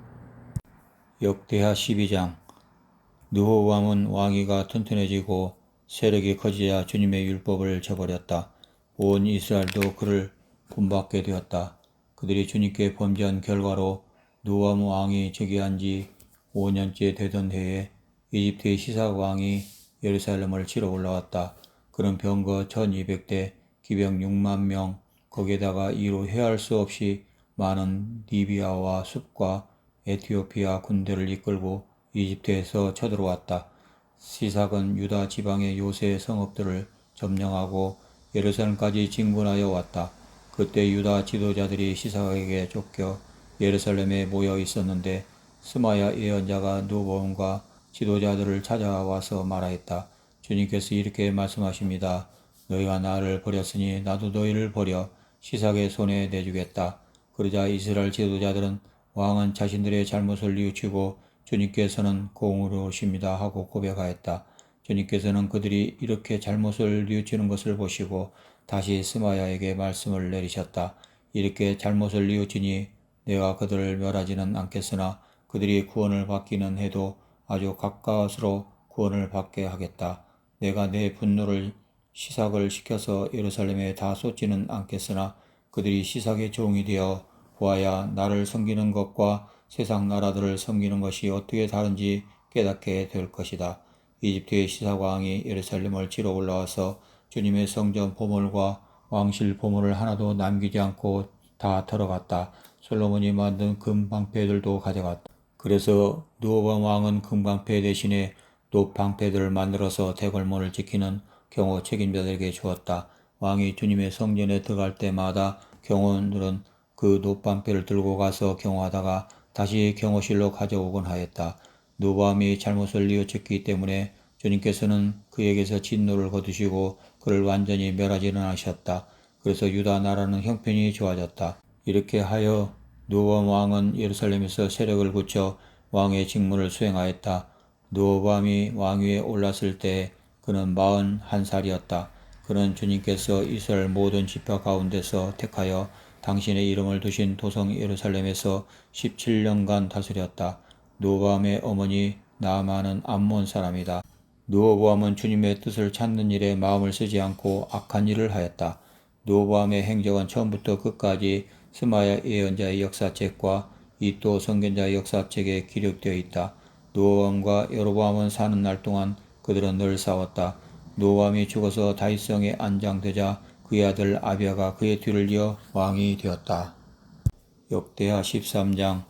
역대하 12장. 르호보암은 왕위가 튼튼해지고 세력이 커지자 주님의 율법을 저버렸다. 온 이스라엘도 그를 본받게 되었다. 그들이 주님께 범죄한 결과로 르호보암 왕이 즉위한 지 5년째 되던 해에 이집트의 시삭 왕이 예루살렘을 치러 올라왔다. 그는 병거 1200대, 기병 6만 명, 거기에다가 이로 헤아릴 수 없이 많은 리비아와 숲과 에티오피아 군대를 이끌고 이집트에서 쳐들어왔다. 시삭은 유다 지방의 요새 성읍들을 점령하고 예루살렘까지 진군하여 왔다. 그때 유다 지도자들이 시삭에게 쫓겨 예루살렘에 모여 있었는데 스마야 예언자가 르호보암과 지도자들을 찾아와서 말하였다. 주님께서 이렇게 말씀하십니다. 너희가 나를 버렸으니 나도 너희를 버려 시삭의 손에 내주겠다. 그러자 이스라엘 지도자들은 왕은 자신들의 잘못을 뉘우치고 주님께서는 공의로우십니다 하고 고백하였다. 주님께서는 그들이 이렇게 잘못을 뉘우치는 것을 보시고 다시 스마야에게 말씀을 내리셨다. 이렇게 잘못을 뉘우치니 내가 그들을 멸하지는 않겠으나 그들이 구원을 받기는 해도 아주 가까스로 구원을 받게 하겠다. 내가 내 분노를 시삭을 시켜서 예루살렘에 다 쏟지는 않겠으나 그들이 시삭의 종이 되어 보아야 나를 섬기는 것과 세상 나라들을 섬기는 것이 어떻게 다른지 깨닫게 될 것이다. 이집트의 시삭왕이 예루살렘을 치러 올라와서 주님의 성전 보물과 왕실 보물을 하나도 남기지 않고 다 들어갔다. 솔로몬이 만든 금 방패들도 가져갔다. 그래서 르호보암 왕은 금 방패 대신에 높 방패들을 만들어서 대궐문을 지키는 경호 책임자들에게 주었다. 왕이 주님의 성전에 들어갈 때마다 경호원들은 그 높 방패를 들고 가서 경호하다가 다시 경호실로 가져오곤 하였다. 르호보암이 잘못을 뉘우쳤기 때문에 주님께서는 그에게서 진노를 거두시고 그를 완전히 멸하지는 않으셨다. 그래서 유다 나라는 형편이 좋아졌다. 이렇게 하여 르호보암 왕은 예루살렘에서 세력을 굳혀 왕의 직무를 수행하였다. 르호보암이 왕위에 올랐을 때 그는 41살이었다. 그는 주님께서 이스라엘 모든 지파 가운데서 택하여 당신의 이름을 두신 도성 예루살렘에서 17년간 다스렸다. 르호보암의 어머니 나아만은 암몬 사람이다. 르호보암은 주님의 뜻을 찾는 일에 마음을 쓰지 않고 악한 일을 하였다. 르호보암의 행적은 처음부터 끝까지 스마야 예언자의 역사책과 이도 선견자의 역사책에 기록되어 있다. 르호보암과 여로보암은 사는 날 동안 그들은 늘 싸웠다. 르호보암이 죽어서 다윗성에 안장되자 그의 아들 아비야가 그의 뒤를 이어 왕이 되었다. 역대하 13장.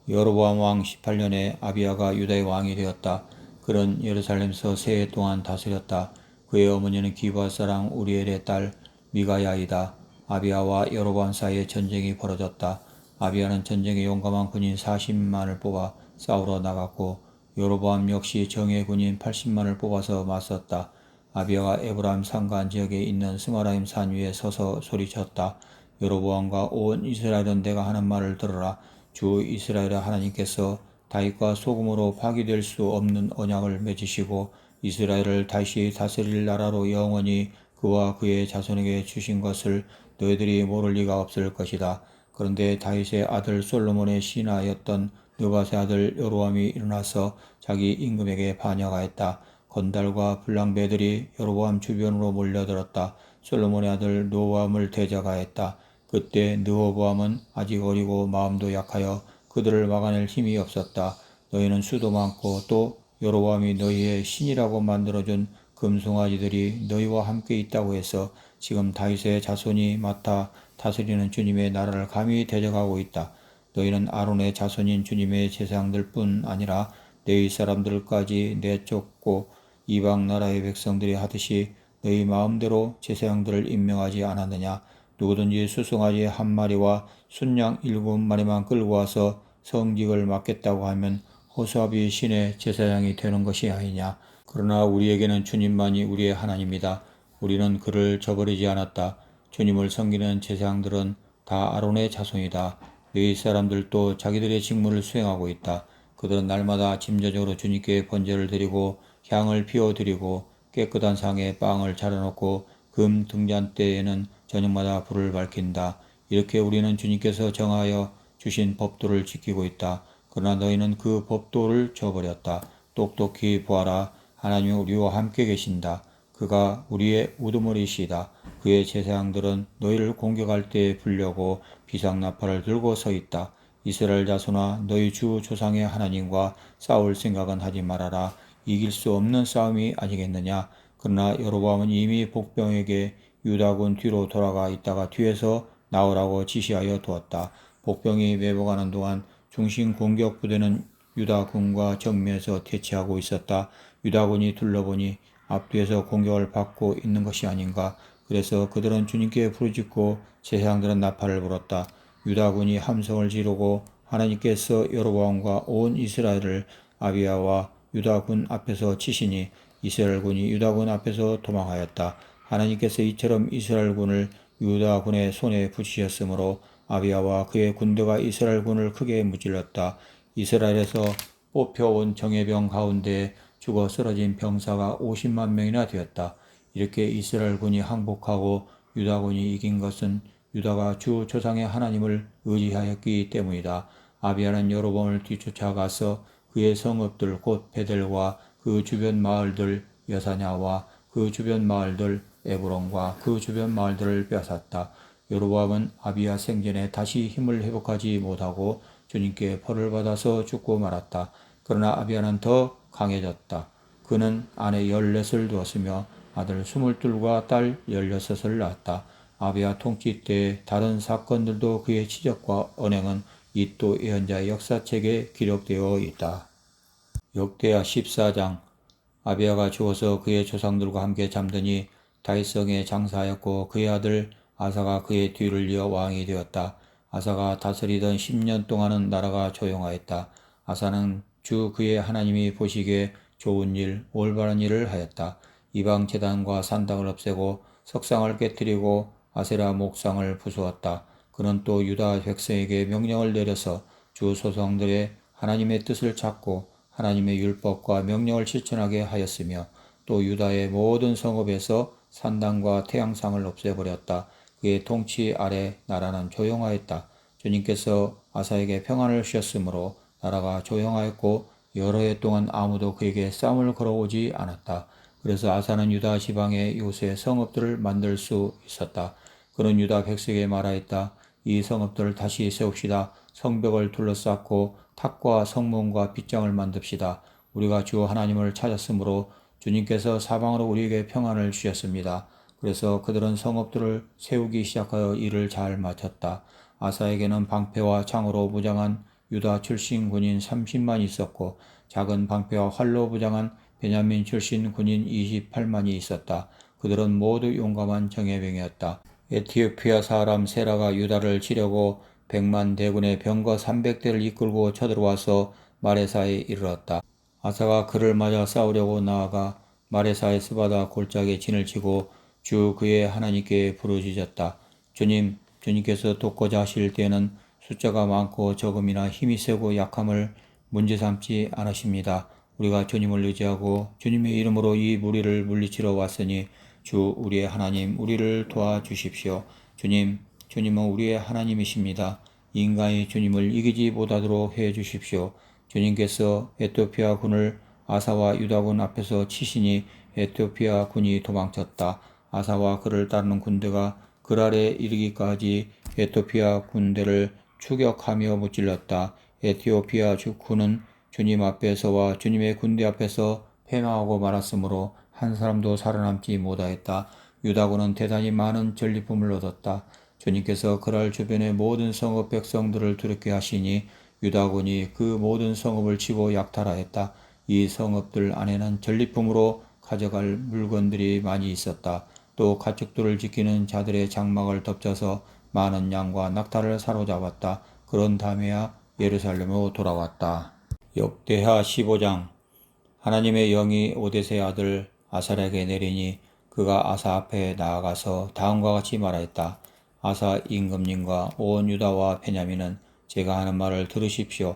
여로보암 왕 18년에 아비야가 유다의 왕이 되었다. 그는 예루살렘에서 세 해 동안 다스렸다. 그의 어머니는 기브아 사람 우리엘의 딸 미가야이다. 아비야와 여로보암 사이에 전쟁이 벌어졌다. 아비야는 전쟁에 용감한 군인 40만을 뽑아 싸우러 나갔고 여로보암 역시 정예 군인 80만을 뽑아서 맞섰다. 아비야가 에브라임 산간 지역에 있는 스마라임 산 위에 서서 소리쳤다. 여로보암과 온 이스라엘은 내가 하는 말을 들어라. 주 이스라엘의 하나님께서 다윗과 소금으로 파기될 수 없는 언약을 맺으시고 이스라엘을 다시 다스릴 나라로 영원히 그와 그의 자손에게 주신 것을 너희들이 모를 리가 없을 것이다. 그런데 다윗의 아들 솔로몬의 신하였던 느밧의 아들 여로보암이 일어나서 자기 임금에게 반역하였다. 건달과 불량배들이 여로보암 주변으로 몰려들었다. 솔로몬의 아들 르호보암을 대적하였다. 그때 르호보암은 아직 어리고 마음도 약하여 그들을 막아낼 힘이 없었다. 너희는 수도 많고 또 여로보암이 너희의 신이라고 만들어준 금송아지들이 너희와 함께 있다고 해서 지금 다윗의 자손이 맡아 다스리는 주님의 나라를 감히 대적하고 있다. 너희는 아론의 자손인 주님의 제사장들뿐 아니라 레위 사람들까지 내쫓고 이방 나라의 백성들이 하듯이 너희 마음대로 제사장들을 임명하지 않았느냐? 누구든지 수송아지 한 마리와 순양 7마리만 끌고 와서 성직을 맡겠다고 하면 호수아비 신의 제사장이 되는 것이 아니냐? 그러나 우리에게는 주님만이 우리의 하나님이다. 우리는 그를 저버리지 않았다. 주님을 섬기는 제사장들은 다 아론의 자손이다. 너희 사람들도 자기들의 직무를 수행하고 있다. 그들은 날마다 짐저적으로 주님께 번제를 드리고 향을 피워드리고 깨끗한 상에 빵을 차려놓고 금 등잔대에는 저녁마다 불을 밝힌다. 이렇게 우리는 주님께서 정하여 주신 법도를 지키고 있다. 그러나 너희는 그 법도를 저버렸다. 똑똑히 보아라. 하나님이 우리와 함께 계신다. 그가 우리의 우두머리시다. 그의 제사장들은 너희를 공격할 때 불려고 비상나팔을 들고 서 있다. 이스라엘 자손아, 너희 주 조상의 하나님과 싸울 생각은 하지 말아라. 이길 수 없는 싸움이 아니겠느냐. 그러나 여로보암은 이미 복병에게 유다군 뒤로 돌아가 있다가 뒤에서 나오라고 지시하여 두었다. 복병이 매복하는 동안 중심 공격 부대는 유다군과 정면에서 대치하고 있었다. 유다군이 둘러보니 앞뒤에서 공격을 받고 있는 것이 아닌가. 그래서 그들은 주님께 부르짖고 제사장들은 나팔을 불었다. 유다군이 함성을 지르고 하나님께서 여로보암과 온 이스라엘을 아비야와 유다군 앞에서 치시니 이스라엘군이 유다군 앞에서 도망하였다. 하나님께서 이처럼 이스라엘군을 유다군의 손에 붙이셨으므로 아비야와 그의 군대가 이스라엘군을 크게 무찔렀다. 이스라엘에서 뽑혀온 정예병 가운데 죽어 쓰러진 병사가 50만 명이나 되었다. 이렇게 이스라엘군이 항복하고 유다군이 이긴 것은 유다가 주 조상의 하나님을 의지하였기 때문이다. 아비야는 여로보암을 뒤쫓아가서 그의 성읍들 곧 베델과 그 주변 마을들 여사냐와 그 주변 마을들 에브론과 그 주변 마을들을 빼앗았다. 여로보암은 아비야 생전에 다시 힘을 회복하지 못하고 주님께 벌을 받아서 죽고 말았다. 그러나 아비야는 더 강해졌다. 그는 아내 14을 두었으며 아들 22과 딸 16을 낳았다. 아비야 통치 때 다른 사건들도 그의 치적과 언행은 이또 예언자의 역사책에 기록되어 있다. 역대하 14장. 아비야가 죽어서 그의 조상들과 함께 잠드니 다윗성에 장사하였고 그의 아들 아사가 그의 뒤를 이어 왕이 되었다. 아사가 다스리던 10년 동안은 나라가 조용하였다. 아사는 주 그의 하나님이 보시기에 좋은 일, 올바른 일을 하였다. 이방 제단과 산당을 없애고 석상을 깨뜨리고 아세라 목상을 부수었다. 그는 또 유다 백성에게 명령을 내려서 주 소성들의 하나님의 뜻을 찾고 하나님의 율법과 명령을 실천하게 하였으며 또 유다의 모든 성읍에서 산당과 태양상을 없애버렸다. 그의 통치 아래 나라는 조용하였다. 주님께서 아사에게 평안을 주셨으므로 나라가 조용하였고 여러 해 동안 아무도 그에게 싸움을 걸어오지 않았다. 그래서 아사는 유다 지방의 요새 성읍들을 만들 수 있었다. 그는 유다 백성에게 말하였다. 이 성읍들을 다시 세웁시다. 성벽을 둘러쌌고 탑과 성문과 빗장을 만듭시다. 우리가 주 하나님을 찾았으므로 주님께서 사방으로 우리에게 평안을 주셨습니다. 그래서 그들은 성읍들을 세우기 시작하여 일을 잘 마쳤다. 아사에게는 방패와 창으로 무장한 유다 출신 군인 30만이 있었고 작은 방패와 활로 무장한 베냐민 출신 군인 28만이 있었다. 그들은 모두 용감한 정예병이었다. 에티오피아 사람 세라가 유다를 치려고 100만 대군의 병거 300대를 이끌고 쳐들어와서 마레사에 이르렀다. 아사가 그를 맞아 싸우려고 나아가 마레사의 스바다 골짜기에 진을 치고 주 그의 하나님께 부르짖었다. 주님께서 돕고자 하실 때에는 숫자가 많고 적음이나 힘이 세고 약함을 문제 삼지 않으십니다. 우리가 주님을 의지하고 주님의 이름으로 이 무리를 물리치러 왔으니 주 우리의 하나님 우리를 도와주십시오. 주님은 우리의 하나님이십니다. 인간이 주님을 이기지 못하도록 해 주십시오. 주님께서 에티오피아 군을 아사와 유다군 앞에서 치시니 에티오피아 군이 도망쳤다. 아사와 그를 따르는 군대가 그랄에 이르기까지 에티오피아 군대를 추격하며 무찔렀다. 에티오피아 군은 주님 앞에서와 주님의 군대 앞에서 패망하고 말았으므로 한 사람도 살아남지 못하였다. 유다군은 대단히 많은 전리품을 얻었다. 주님께서 그랄 주변의 모든 성읍 백성들을 두렵게 하시니 유다군이 그 모든 성읍을 치고 약탈하였다. 이 성읍들 안에는 전리품으로 가져갈 물건들이 많이 있었다. 또 가축들을 지키는 자들의 장막을 덮쳐서 많은 양과 낙타를 사로잡았다. 그런 다음에야 예루살렘으로 돌아왔다. 역대하 15장. 하나님의 영이 오뎃의 아들 아살에게 내리니 그가 아사 앞에 나아가서 다음과 같이 말하였다. 아사 임금님과 온 유다와 베냐민은 제가 하는 말을 들으십시오.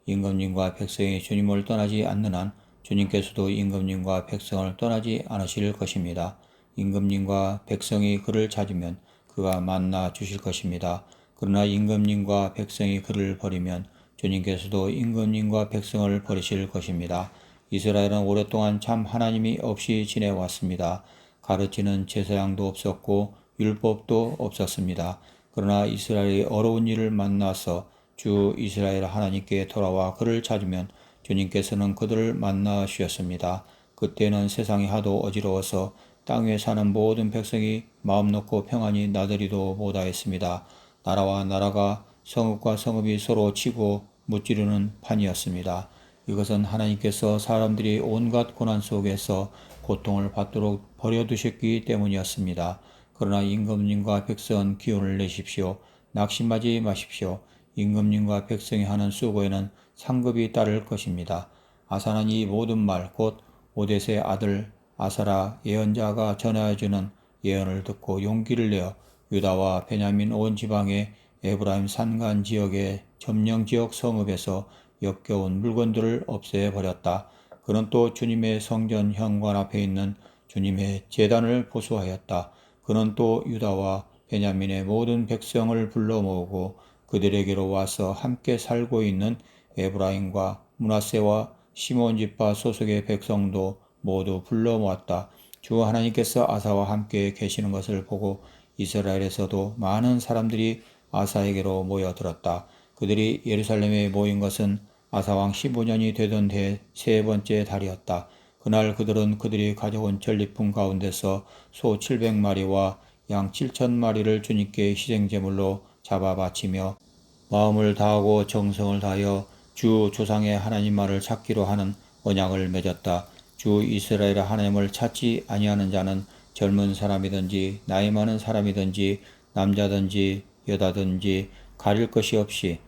임금님과 백성이 주님을 떠나지 않는 한 주님께서도 임금님과 백성을 떠나지 않으실 것입니다. 임금님과 백성이 그를 찾으면 그가 만나 주실 것입니다. 그러나 임금님과 백성이 그를 버리면 주님께서도 임금님과 백성을 버리실 것입니다. 이스라엘은 오랫동안 참 하나님이 없이 지내왔습니다. 가르치는 제사장도 없었고 율법도 없었습니다. 그러나 이스라엘이 어려운 일을 만나서 주 이스라엘 하나님께 돌아와 그를 찾으면 주님께서는 그들을 만나 주셨습니다. 그때는 세상이 하도 어지러워서 땅 위에 사는 모든 백성이 마음 놓고 평안히 나들이도 못하였습니다. 나라와 나라가 성읍과 성읍이 서로 치고 무찌르는 판이었습니다. 이것은 하나님께서 사람들이 온갖 고난 속에서 고통을 받도록 버려두셨기 때문이었습니다. 그러나 임금님과 백성은 기운을 내십시오. 낙심하지 마십시오. 임금님과 백성이 하는 수고에는 상급이 따를 것입니다. 아사는 이 모든 말, 곧 오뎃의 아들 아사라 예언자가 전하여주는 예언을 듣고 용기를 내어 유다와 베냐민 온 지방의 에브라임 산간 지역의 점령지역 성읍에서 역겨운 물건들을 없애버렸다. 그는 또 주님의 성전 현관 앞에 있는 주님의 제단을 보수하였다. 그는 또 유다와 베냐민의 모든 백성을 불러 모으고 그들에게로 와서 함께 살고 있는 에브라임과 므낫세와 시몬 지파 소속의 백성도 모두 불러 모았다. 주 하나님께서 아사와 함께 계시는 것을 보고 이스라엘에서도 많은 사람들이 아사에게로 모여들었다. 그들이 예루살렘에 모인 것은 아사왕 15년이 되던 해 세 번째 달이었다. 그날 그들은 그들이 가져온 전리품 가운데서 소 700마리와 양 7,000마리를 주님께 희생제물로 잡아 바치며 마음을 다하고 정성을 다하여 주 조상의 하나님만을 찾기로 하는 언약을 맺었다. 주 이스라엘 하나님을 찾지 아니하는 자는 젊은 사람이든지 나이 많은 사람이든지 남자든지 여자든지 가릴 것이 없이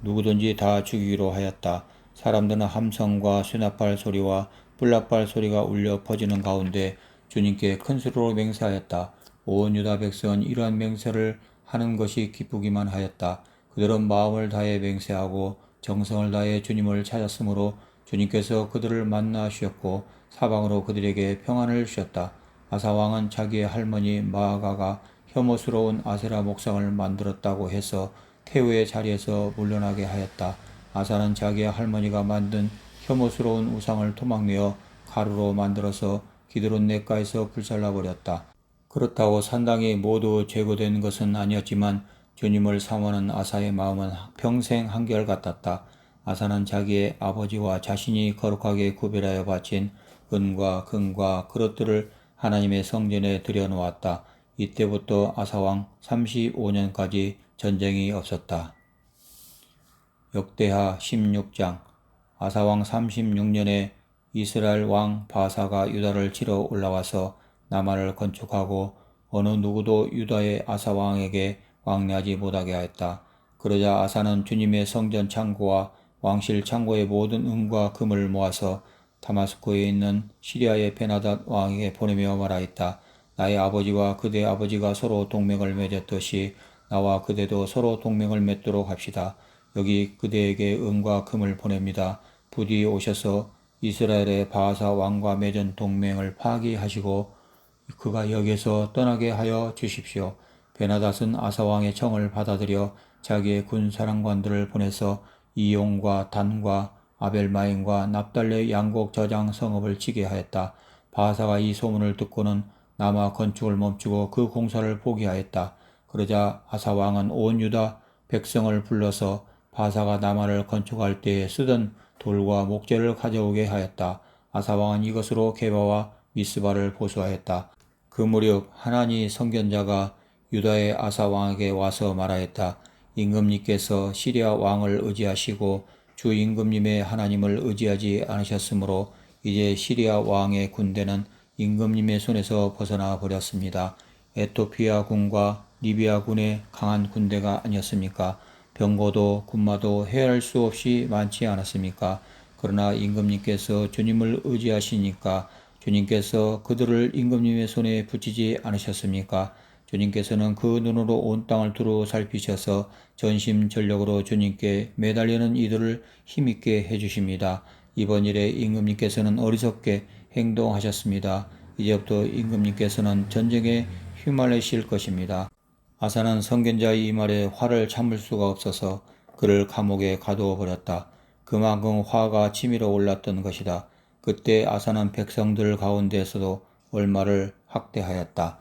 누구든지 다 죽이기로 하였다. 사람들은 함성과 쇠나팔 소리와 뿔나팔 소리가 울려 퍼지는 가운데 주님께 큰 소리로 맹세하였다. 온 유다 백성은 이러한 맹세를 하는 것이 기쁘기만 하였다. 그들은 마음을 다해 맹세하고 정성을 다해 주님을 찾았으므로 주님께서 그들을 만나 주셨고 사방으로 그들에게 평안을 주셨다. 아사 왕은 자기의 할머니 마아가가 혐오스러운 아세라 목상을 만들었다고 해서 태우의 자리에서 물러나게 하였다. 아사는 자기의 할머니가 만든 혐오스러운 우상을 토막내어 가루로 만들어서 기드론 냇가에서 불살라버렸다. 그렇다고 산당이 모두 제거된 것은 아니었지만 주님을 사모하는 아사의 마음은 평생 한결같았다. 아사는 자기의 아버지와 자신이 거룩하게 구별하여 바친 은과 금과 그릇들을 하나님의 성전에 들여놓았다. 이때부터 아사왕 35년까지 전쟁이 없었다. 역대하 16장. 아사왕 36년에 이스라엘 왕 바사가 유다를 치러 올라와서 나만을 건축하고 어느 누구도 유다의 아사왕에게 왕래하지 못하게 하였다. 그러자 아사는 주님의 성전 창고와 왕실 창고의 모든 은과 금을 모아서 다마스코에 있는 시리아의 베나닷 왕에게 보내며 말하였다. 나의 아버지와 그대 아버지가 서로 동맹을 맺었듯이 나와 그대도 서로 동맹을 맺도록 합시다. 여기 그대에게 은과 금을 보냅니다. 부디 오셔서 이스라엘의 바하사 왕과 맺은 동맹을 파기하시고 그가 여기에서 떠나게 하여 주십시오. 베나닷은 아사 왕의 청을 받아들여 자기의 군 사령관들을 보내서 이용과 단과 아벨마임과 납달레 양곡 저장 성읍을 치게 하였다. 바하사가 이 소문을 듣고는 남아 건축을 멈추고 그 공사를 포기하였다. 그러자 아사 왕은 온 유다 백성을 불러서 바사가 나마를 건축할 때에 쓰던 돌과 목재를 가져오게 하였다. 아사 왕은 이것으로 게바와 미스바를 보수하였다. 그 무렵 하나니 선견자가 유다의 아사 왕에게 와서 말하였다. 임금님께서 시리아 왕을 의지하시고 주 임금님의 하나님을 의지하지 않으셨으므로 이제 시리아 왕의 군대는 임금님의 손에서 벗어나 버렸습니다. 에토피아 군과 리비아 군의 강한 군대가 아니었습니까? 병거도 군마도 헤아릴 수 없이 많지 않았습니까? 그러나 임금님께서 주님을 의지하시니까 주님께서 그들을 임금님의 손에 붙이지 않으셨습니까? 주님께서는 그 눈으로 온 땅을 두루 살피셔서 전심전력으로 주님께 매달리는 이들을 힘있게 해주십니다. 이번 일에 임금님께서는 어리석게 행동하셨습니다. 이제부터 임금님께서는 전쟁에 휘말리실 것입니다. 아사는 선견자의 이 말에 화를 참을 수가 없어서 그를 감옥에 가두어 버렸다. 그만큼 화가 치밀어 올랐던 것이다. 그때 아사는 백성들 가운데에서도 얼마를 학대하였다.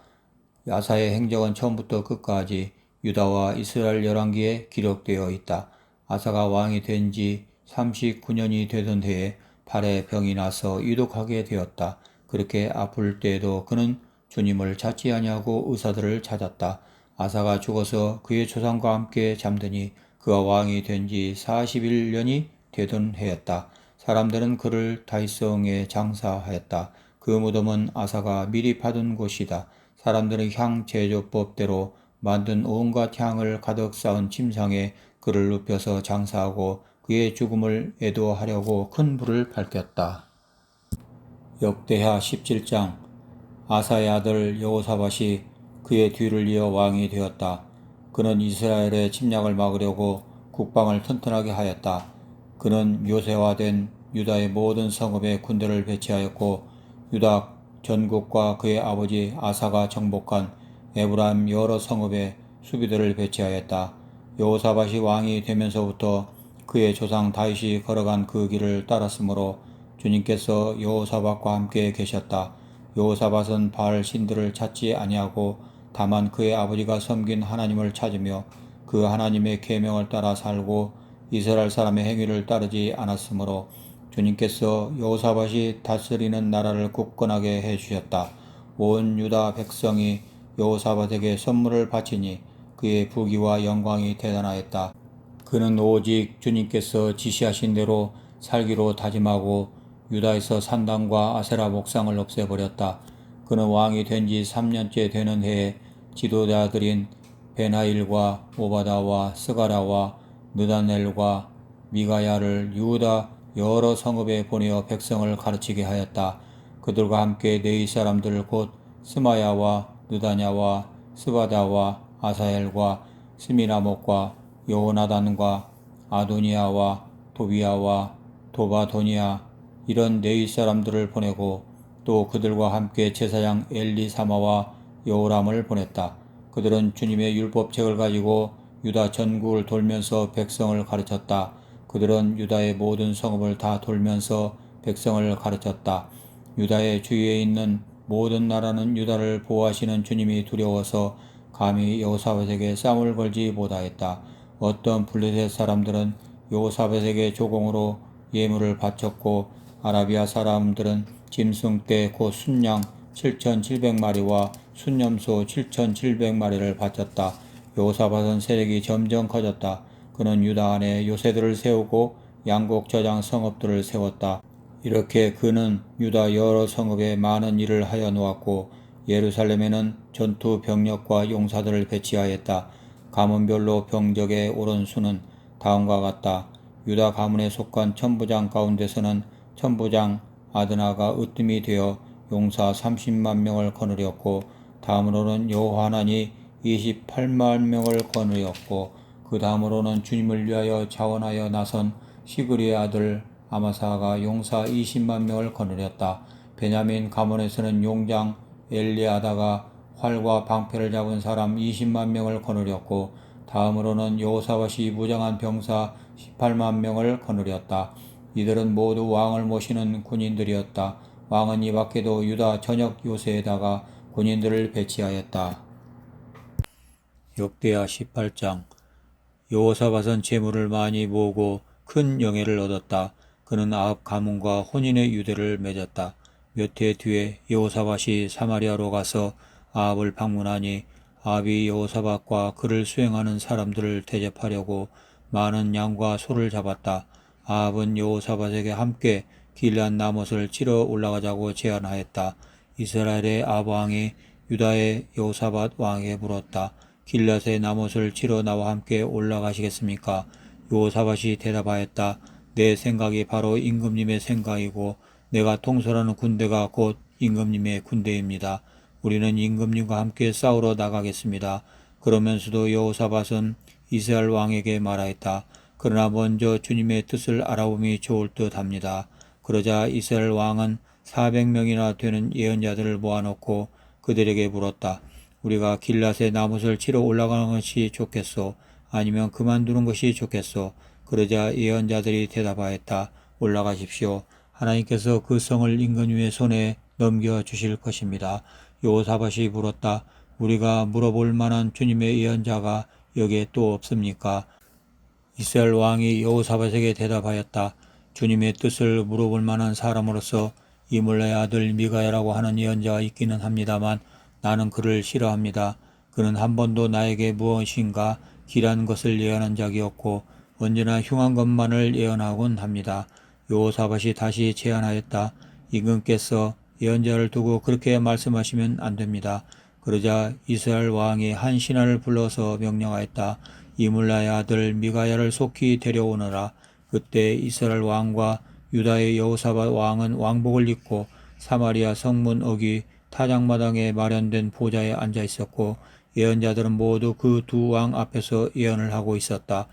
아사의 행적은 처음부터 끝까지 유다와 이스라엘 열왕기에 기록되어 있다. 아사가 왕이 된 지 39년이 되던 해에 발에 병이 나서 유독하게 되었다. 그렇게 아플 때에도 그는 주님을 찾지 아니하고 의사들을 찾았다. 아사가 죽어서 그의 조상과 함께 잠드니 그가 왕이 된 지 41년이 되던 해였다. 사람들은 그를 다윗성에 장사하였다. 그 무덤은 아사가 미리 파둔 곳이다. 사람들은 향 제조법대로 만든 온갖 향을 가득 쌓은 침상에 그를 눕혀서 장사하고 그의 죽음을 애도하려고 큰 불을 밝혔다. 역대하 17장. 아사의 아들 여호사밧이 그의 뒤를 이어 왕이 되었다. 그는 이스라엘의 침략을 막으려고 국방을 튼튼하게 하였다. 그는 요새화된 유다의 모든 성읍에 군대를 배치하였고 유다 전국과 그의 아버지 아사가 정복한 에브라임 여러 성읍에 수비대를 배치하였다. 여호사밧이 왕이 되면서부터 그의 조상 다윗이 걸어간 그 길을 따랐으므로 주님께서 여호사밧과 함께 계셨다. 여호사밧은 바알 신들을 찾지 아니하고 다만 그의 아버지가 섬긴 하나님을 찾으며 그 하나님의 계명을 따라 살고 이스라엘 사람의 행위를 따르지 않았으므로 주님께서 여호사밧이 다스리는 나라를 굳건하게 해주셨다. 온 유다 백성이 여호사밧에게 선물을 바치니 그의 부귀와 영광이 대단하였다. 그는 오직 주님께서 지시하신 대로 살기로 다짐하고 유다에서 산당과 아세라 목상을 없애버렸다. 그는 왕이 된 지 3년째 되는 해에 지도자들인 베나일과 오바다와 스가라와 느다넬과 미가야를 유다 여러 성읍에 보내어 백성을 가르치게 하였다. 그들과 함께 네이 사람들 곧 스마야와 느다냐와 스바다와 아사엘과 스미라목과 여호나단과 아도니아와 도비야와 도바도니아 이런 네이 사람들을 보내고 또 그들과 함께 제사장 엘리사마와 여호람을 보냈다. 그들은 주님의 율법책을 가지고 유다 전국을 돌면서 백성을 가르쳤다. 그들은 유다의 모든 성읍을 다 돌면서 백성을 가르쳤다. 유다의 주위에 있는 모든 나라는 유다를 보호하시는 주님이 두려워서 감히 여호사밧에게 싸움을 걸지 못하였다. 어떤 블레셋 사람들은 여호사밧에게 조공으로 예물을 바쳤고 아라비아 사람들은 짐승떼 곧 순양 7,700마리와 순염소 7,700마리를 바쳤다. 여호사밧은 세력이 점점 커졌다. 그는 유다 안에 요새들을 세우고 양곡 저장 성읍들을 세웠다. 이렇게 그는 유다 여러 성읍에 많은 일을 하여 놓았고 예루살렘에는 전투 병력과 용사들을 배치하였다. 가문별로 병적의 오른 수는 다음과 같다. 유다 가문에 속한 천부장 가운데서는 천부장 아드나가 으뜸이 되어 용사 30만 명을 거느렸고 다음으로는 여호하난이 28만 명을 거느렸고 그 다음으로는 주님을 위하여 자원하여 나선 시그리의 아들 아마사가 용사 20만 명을 거느렸다. 베냐민 가문에서는 용장 엘리아다가 활과 방패를 잡은 사람 20만 명을 거느렸고 다음으로는 여호사밧이 무장한 병사 18만 명을 거느렸다. 이들은 모두 왕을 모시는 군인들이었다. 왕은 이 밖에도 유다 전역 요새에다가 군인들을 배치하였다. 역대하 18장. 여호사밧은 재물을 많이 모으고 큰 영예를 얻었다. 그는 아합 가문과 혼인의 유대를 맺었다. 몇 해 뒤에 여호사밧이 사마리아로 가서 아합을 방문하니 아합이 여호사밧과 그를 수행하는 사람들을 대접하려고 많은 양과 소를 잡았다. 아합은 여호사밧에게 함께 길앗 나못을 치러 올라가자고 제안하였다. 이스라엘의 아브왕이 유다의 여호사밧 왕에게 물었다. 길앗의 나못을 치러 나와 함께 올라가시겠습니까? 여호사밧이 대답하였다. 내 생각이 바로 임금님의 생각이고 내가 통솔하는 군대가 곧 임금님의 군대입니다. 우리는 임금님과 함께 싸우러 나가겠습니다. 그러면서도 여호사밧은 이스라엘 왕에게 말하였다. 그러나 먼저 주님의 뜻을 알아봄이 좋을 듯 합니다. 그러자 이스라엘 왕은 400명이나 되는 예언자들을 모아놓고 그들에게 물었다. 우리가 길앗의 나못을 치러 올라가는 것이 좋겠소? 아니면 그만두는 것이 좋겠소? 그러자 예언자들이 대답하였다. 올라가십시오. 하나님께서 그 성을 임금님의 손에 넘겨주실 것입니다. 여호사밧이 물었다. 우리가 물어볼 만한 주님의 예언자가 여기에 또 없습니까? 이스라엘 왕이 여호사밧에게 대답하였다. 주님의 뜻을 물어볼 만한 사람으로서 이물라의 아들 미가야라고 하는 예언자가 있기는 합니다만 나는 그를 싫어합니다. 그는 한 번도 나에게 무엇인가 길한 것을 예언한 적이 없고 언제나 흉한 것만을 예언하곤 합니다. 여호사밧이 다시 제안하였다. 임금께서 예언자를 두고 그렇게 말씀하시면 안 됩니다. 그러자 이스라엘 왕이 한 신하를 불러서 명령하였다. 이물라의 아들 미가야를 속히 데려오너라. 그때 이스라엘 왕과 유다의 여호사밧 왕은 왕복을 입고 사마리아 성문 어귀 타작마당에 마련된 보좌에 앉아 있었고 예언자들은 모두 그 두 왕 앞에서 예언을 하고 있었다.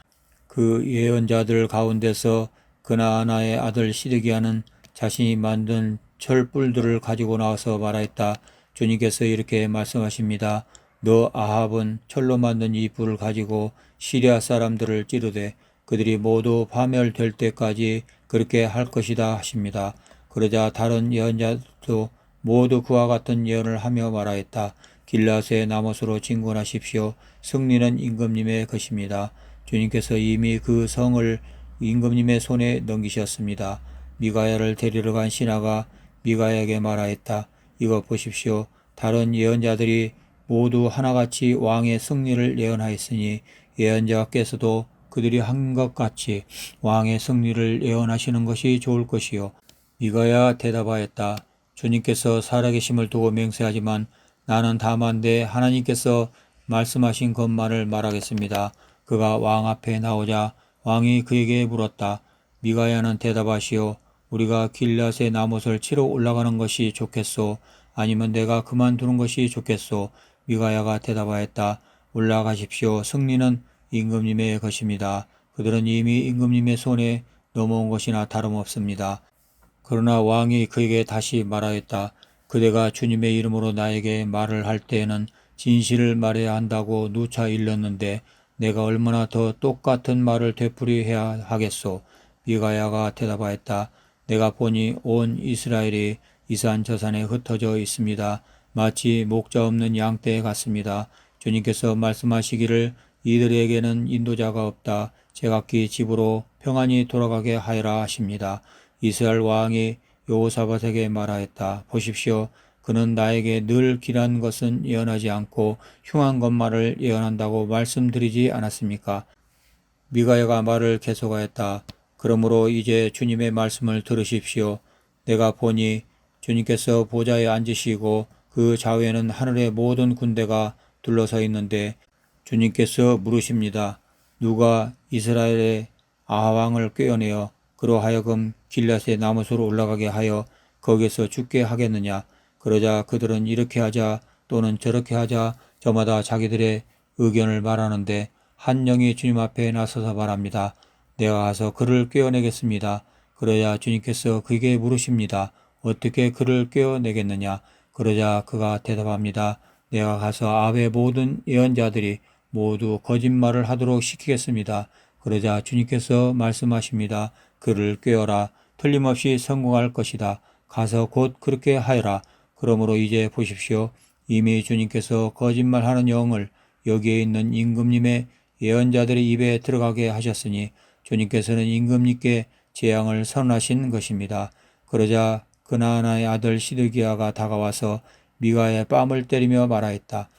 그 예언자들 가운데서 그나아나의 아들 시드기야는 자신이 만든 철불들을 가지고 나와서 말하였다. 주님께서 이렇게 말씀하십니다. 너 아합은 철로 만든 이 불을 가지고 시리아 사람들을 찌르되 그들이 모두 파멸될 때까지 그렇게 할 것이다 하십니다. 그러자 다른 예언자도 모두 그와 같은 예언을 하며 말하였다. 길앗의 나못으로 진군하십시오. 승리는 임금님의 것입니다. 주님께서 이미 그 성을 임금님의 손에 넘기셨습니다. 미가야를 데리러 간 신하가 미가야에게 말하였다. 이거 보십시오. 다른 예언자들이 모두 하나같이 왕의 승리를 예언하였으니 예언자께서도 그들이 한 것 같이 왕의 승리를 예언하시는 것이 좋을 것이요. 미가야 대답하였다. 주님께서 살아계심을 두고 맹세하지만 나는 다만 내 하나님께서 말씀하신 것만을 말하겠습니다. 그가 왕 앞에 나오자 왕이 그에게 물었다. 미가야는 대답하시오. 우리가 길앗의 나못을 치러 올라가는 것이 좋겠소? 아니면 내가 그만두는 것이 좋겠소? 미가야가 대답하였다. 올라가십시오. 승리는 임금님의 것입니다. 그들은 이미 임금님의 손에 넘어온 것이나 다름없습니다. 그러나 왕이 그에게 다시 말하였다. 그대가 주님의 이름으로 나에게 말을 할 때에는 진실을 말해야 한다고 누차 일렀는데 내가 얼마나 더 똑같은 말을 되풀이해야 하겠소? 미가야가 대답하였다. 내가 보니 온 이스라엘이 이산저산에 흩어져 있습니다. 마치 목자 없는 양떼 같습니다. 주님께서 말씀하시기를 이들에게는 인도자가 없다. 제각기 집으로 평안히 돌아가게 하여라 하십니다. 이스라엘 왕이 여호사밧에게 말하였다. 보십시오. 그는 나에게 늘 길한 것은 예언하지 않고 흉한 것만을 예언한다고 말씀드리지 않았습니까? 미가야가 말을 계속하였다. 그러므로 이제 주님의 말씀을 들으십시오. 내가 보니 주님께서 보좌에 앉으시고 그 좌우에는 하늘의 모든 군대가 둘러서 있는데 주님께서 물으십니다. 누가 이스라엘의 아합왕을 꿰어내어 그로 하여금 길앗의 나못으로 올라가게 하여 거기에서 죽게 하겠느냐? 그러자 그들은 이렇게 하자 또는 저렇게 하자 저마다 자기들의 의견을 말하는데 한 영이 주님 앞에 나서서 말합니다. 내가 가서 그를 꿰어내겠습니다. 그러자 주님께서 그에게 물으십니다. 어떻게 그를 꿰어내겠느냐? 그러자 그가 대답합니다. 내가 가서 아합의 모든 예언자들이 모두 거짓말을 하도록 시키겠습니다. 그러자 주님께서 말씀하십니다. 그를 꿰어라. 틀림없이 성공할 것이다. 가서 곧 그렇게 하여라. 그러므로 이제 보십시오. 이미 주님께서 거짓말하는 영을 여기에 있는 임금님의 예언자들의 입에 들어가게 하셨으니 주님께서는 임금님께 재앙을 선언하신 것입니다. 그러자 그나아나의 아들 시드기야가 다가와서 미가야의 뺨을 때리며 말하였다.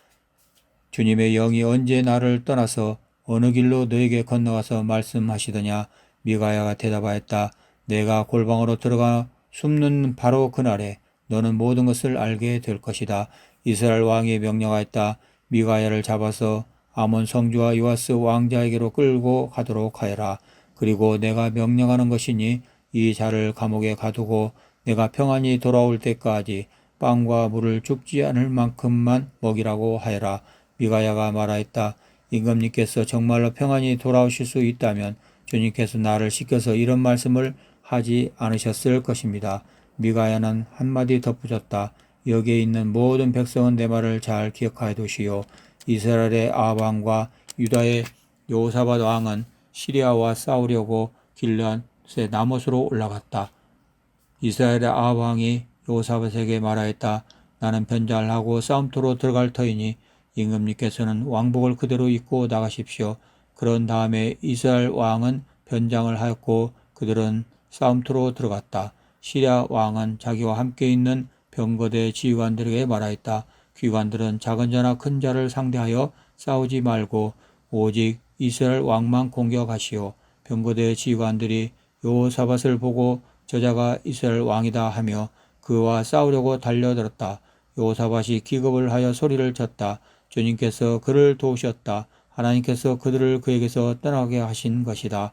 주님의 영이 언제 나를 떠나서 어느 길로 너에게 건너가서 말씀하시더냐? 미가야가 대답하였다. 내가 골방으로 들어가 숨는 바로 그날에 너는 모든 것을 알게 될 것이다. 이스라엘 왕이 명령하였다. 미가야를 잡아서 아몬 성주와 요아스 왕자에게로 끌고 가도록 하여라. 그리고 내가 명령하는 것이니 이 자를 감옥에 가두고 내가 평안히 돌아올 때까지 빵과 물을 죽지 않을 만큼만 먹이라고 하여라. 미가야가 말하였다. 임금님께서 정말로 평안히 돌아오실 수 있다면 주님께서 나를 시켜서 이런 말씀을 하지 않으셨을 것입니다. 미가야는 한마디 덧붙였다. 여기에 있는 모든 백성은 내 말을 잘 기억하여 두시오. 이스라엘의 아합 왕과 유다의 여호사밧 왕은 시리아와 싸우려고 길르앗의 나못으로 올라갔다. 이스라엘의 아합 왕이 여호사밧에게 말하였다. 나는 변장을 하고 싸움터로 들어갈 터이니 임금님께서는 왕복을 그대로 입고 나가십시오. 그런 다음에 이스라엘 왕은 변장을 하였고 그들은 싸움터로 들어갔다. 시리아 왕은 자기와 함께 있는 병거대 지휘관들에게 말하였다. 귀관들은 작은 자나 큰 자를 상대하여 싸우지 말고 오직 이스라엘 왕만 공격하시오. 병거대 지휘관들이 여호사밧을 보고 저자가 이스라엘 왕이다 하며 그와 싸우려고 달려들었다. 여호사밧이 기겁을 하여 소리를 쳤다. 주님께서 그를 도우셨다. 하나님께서 그들을 그에게서 떠나게 하신 것이다.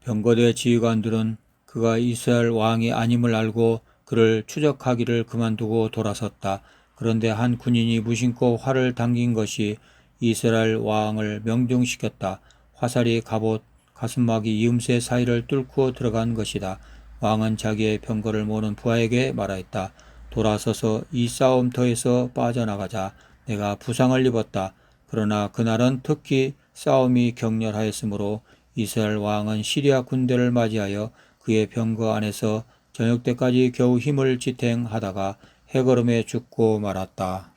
병거대 지휘관들은 그가 이스라엘 왕이 아님을 알고 그를 추적하기를 그만두고 돌아섰다. 그런데 한 군인이 무심코 활을 당긴 것이 이스라엘 왕을 명중시켰다. 화살이 갑옷, 가슴막이 이음새 사이를 뚫고 들어간 것이다. 왕은 자기의 병거를 모는 부하에게 말하였다. 돌아서서 이 싸움터에서 빠져나가자. 내가 부상을 입었다. 그러나 그날은 특히 싸움이 격렬하였으므로 이스라엘 왕은 시리아 군대를 맞이하여 그의 병거 안에서 저녁 때까지 겨우 힘을 지탱하다가 해걸음에 죽고 말았다.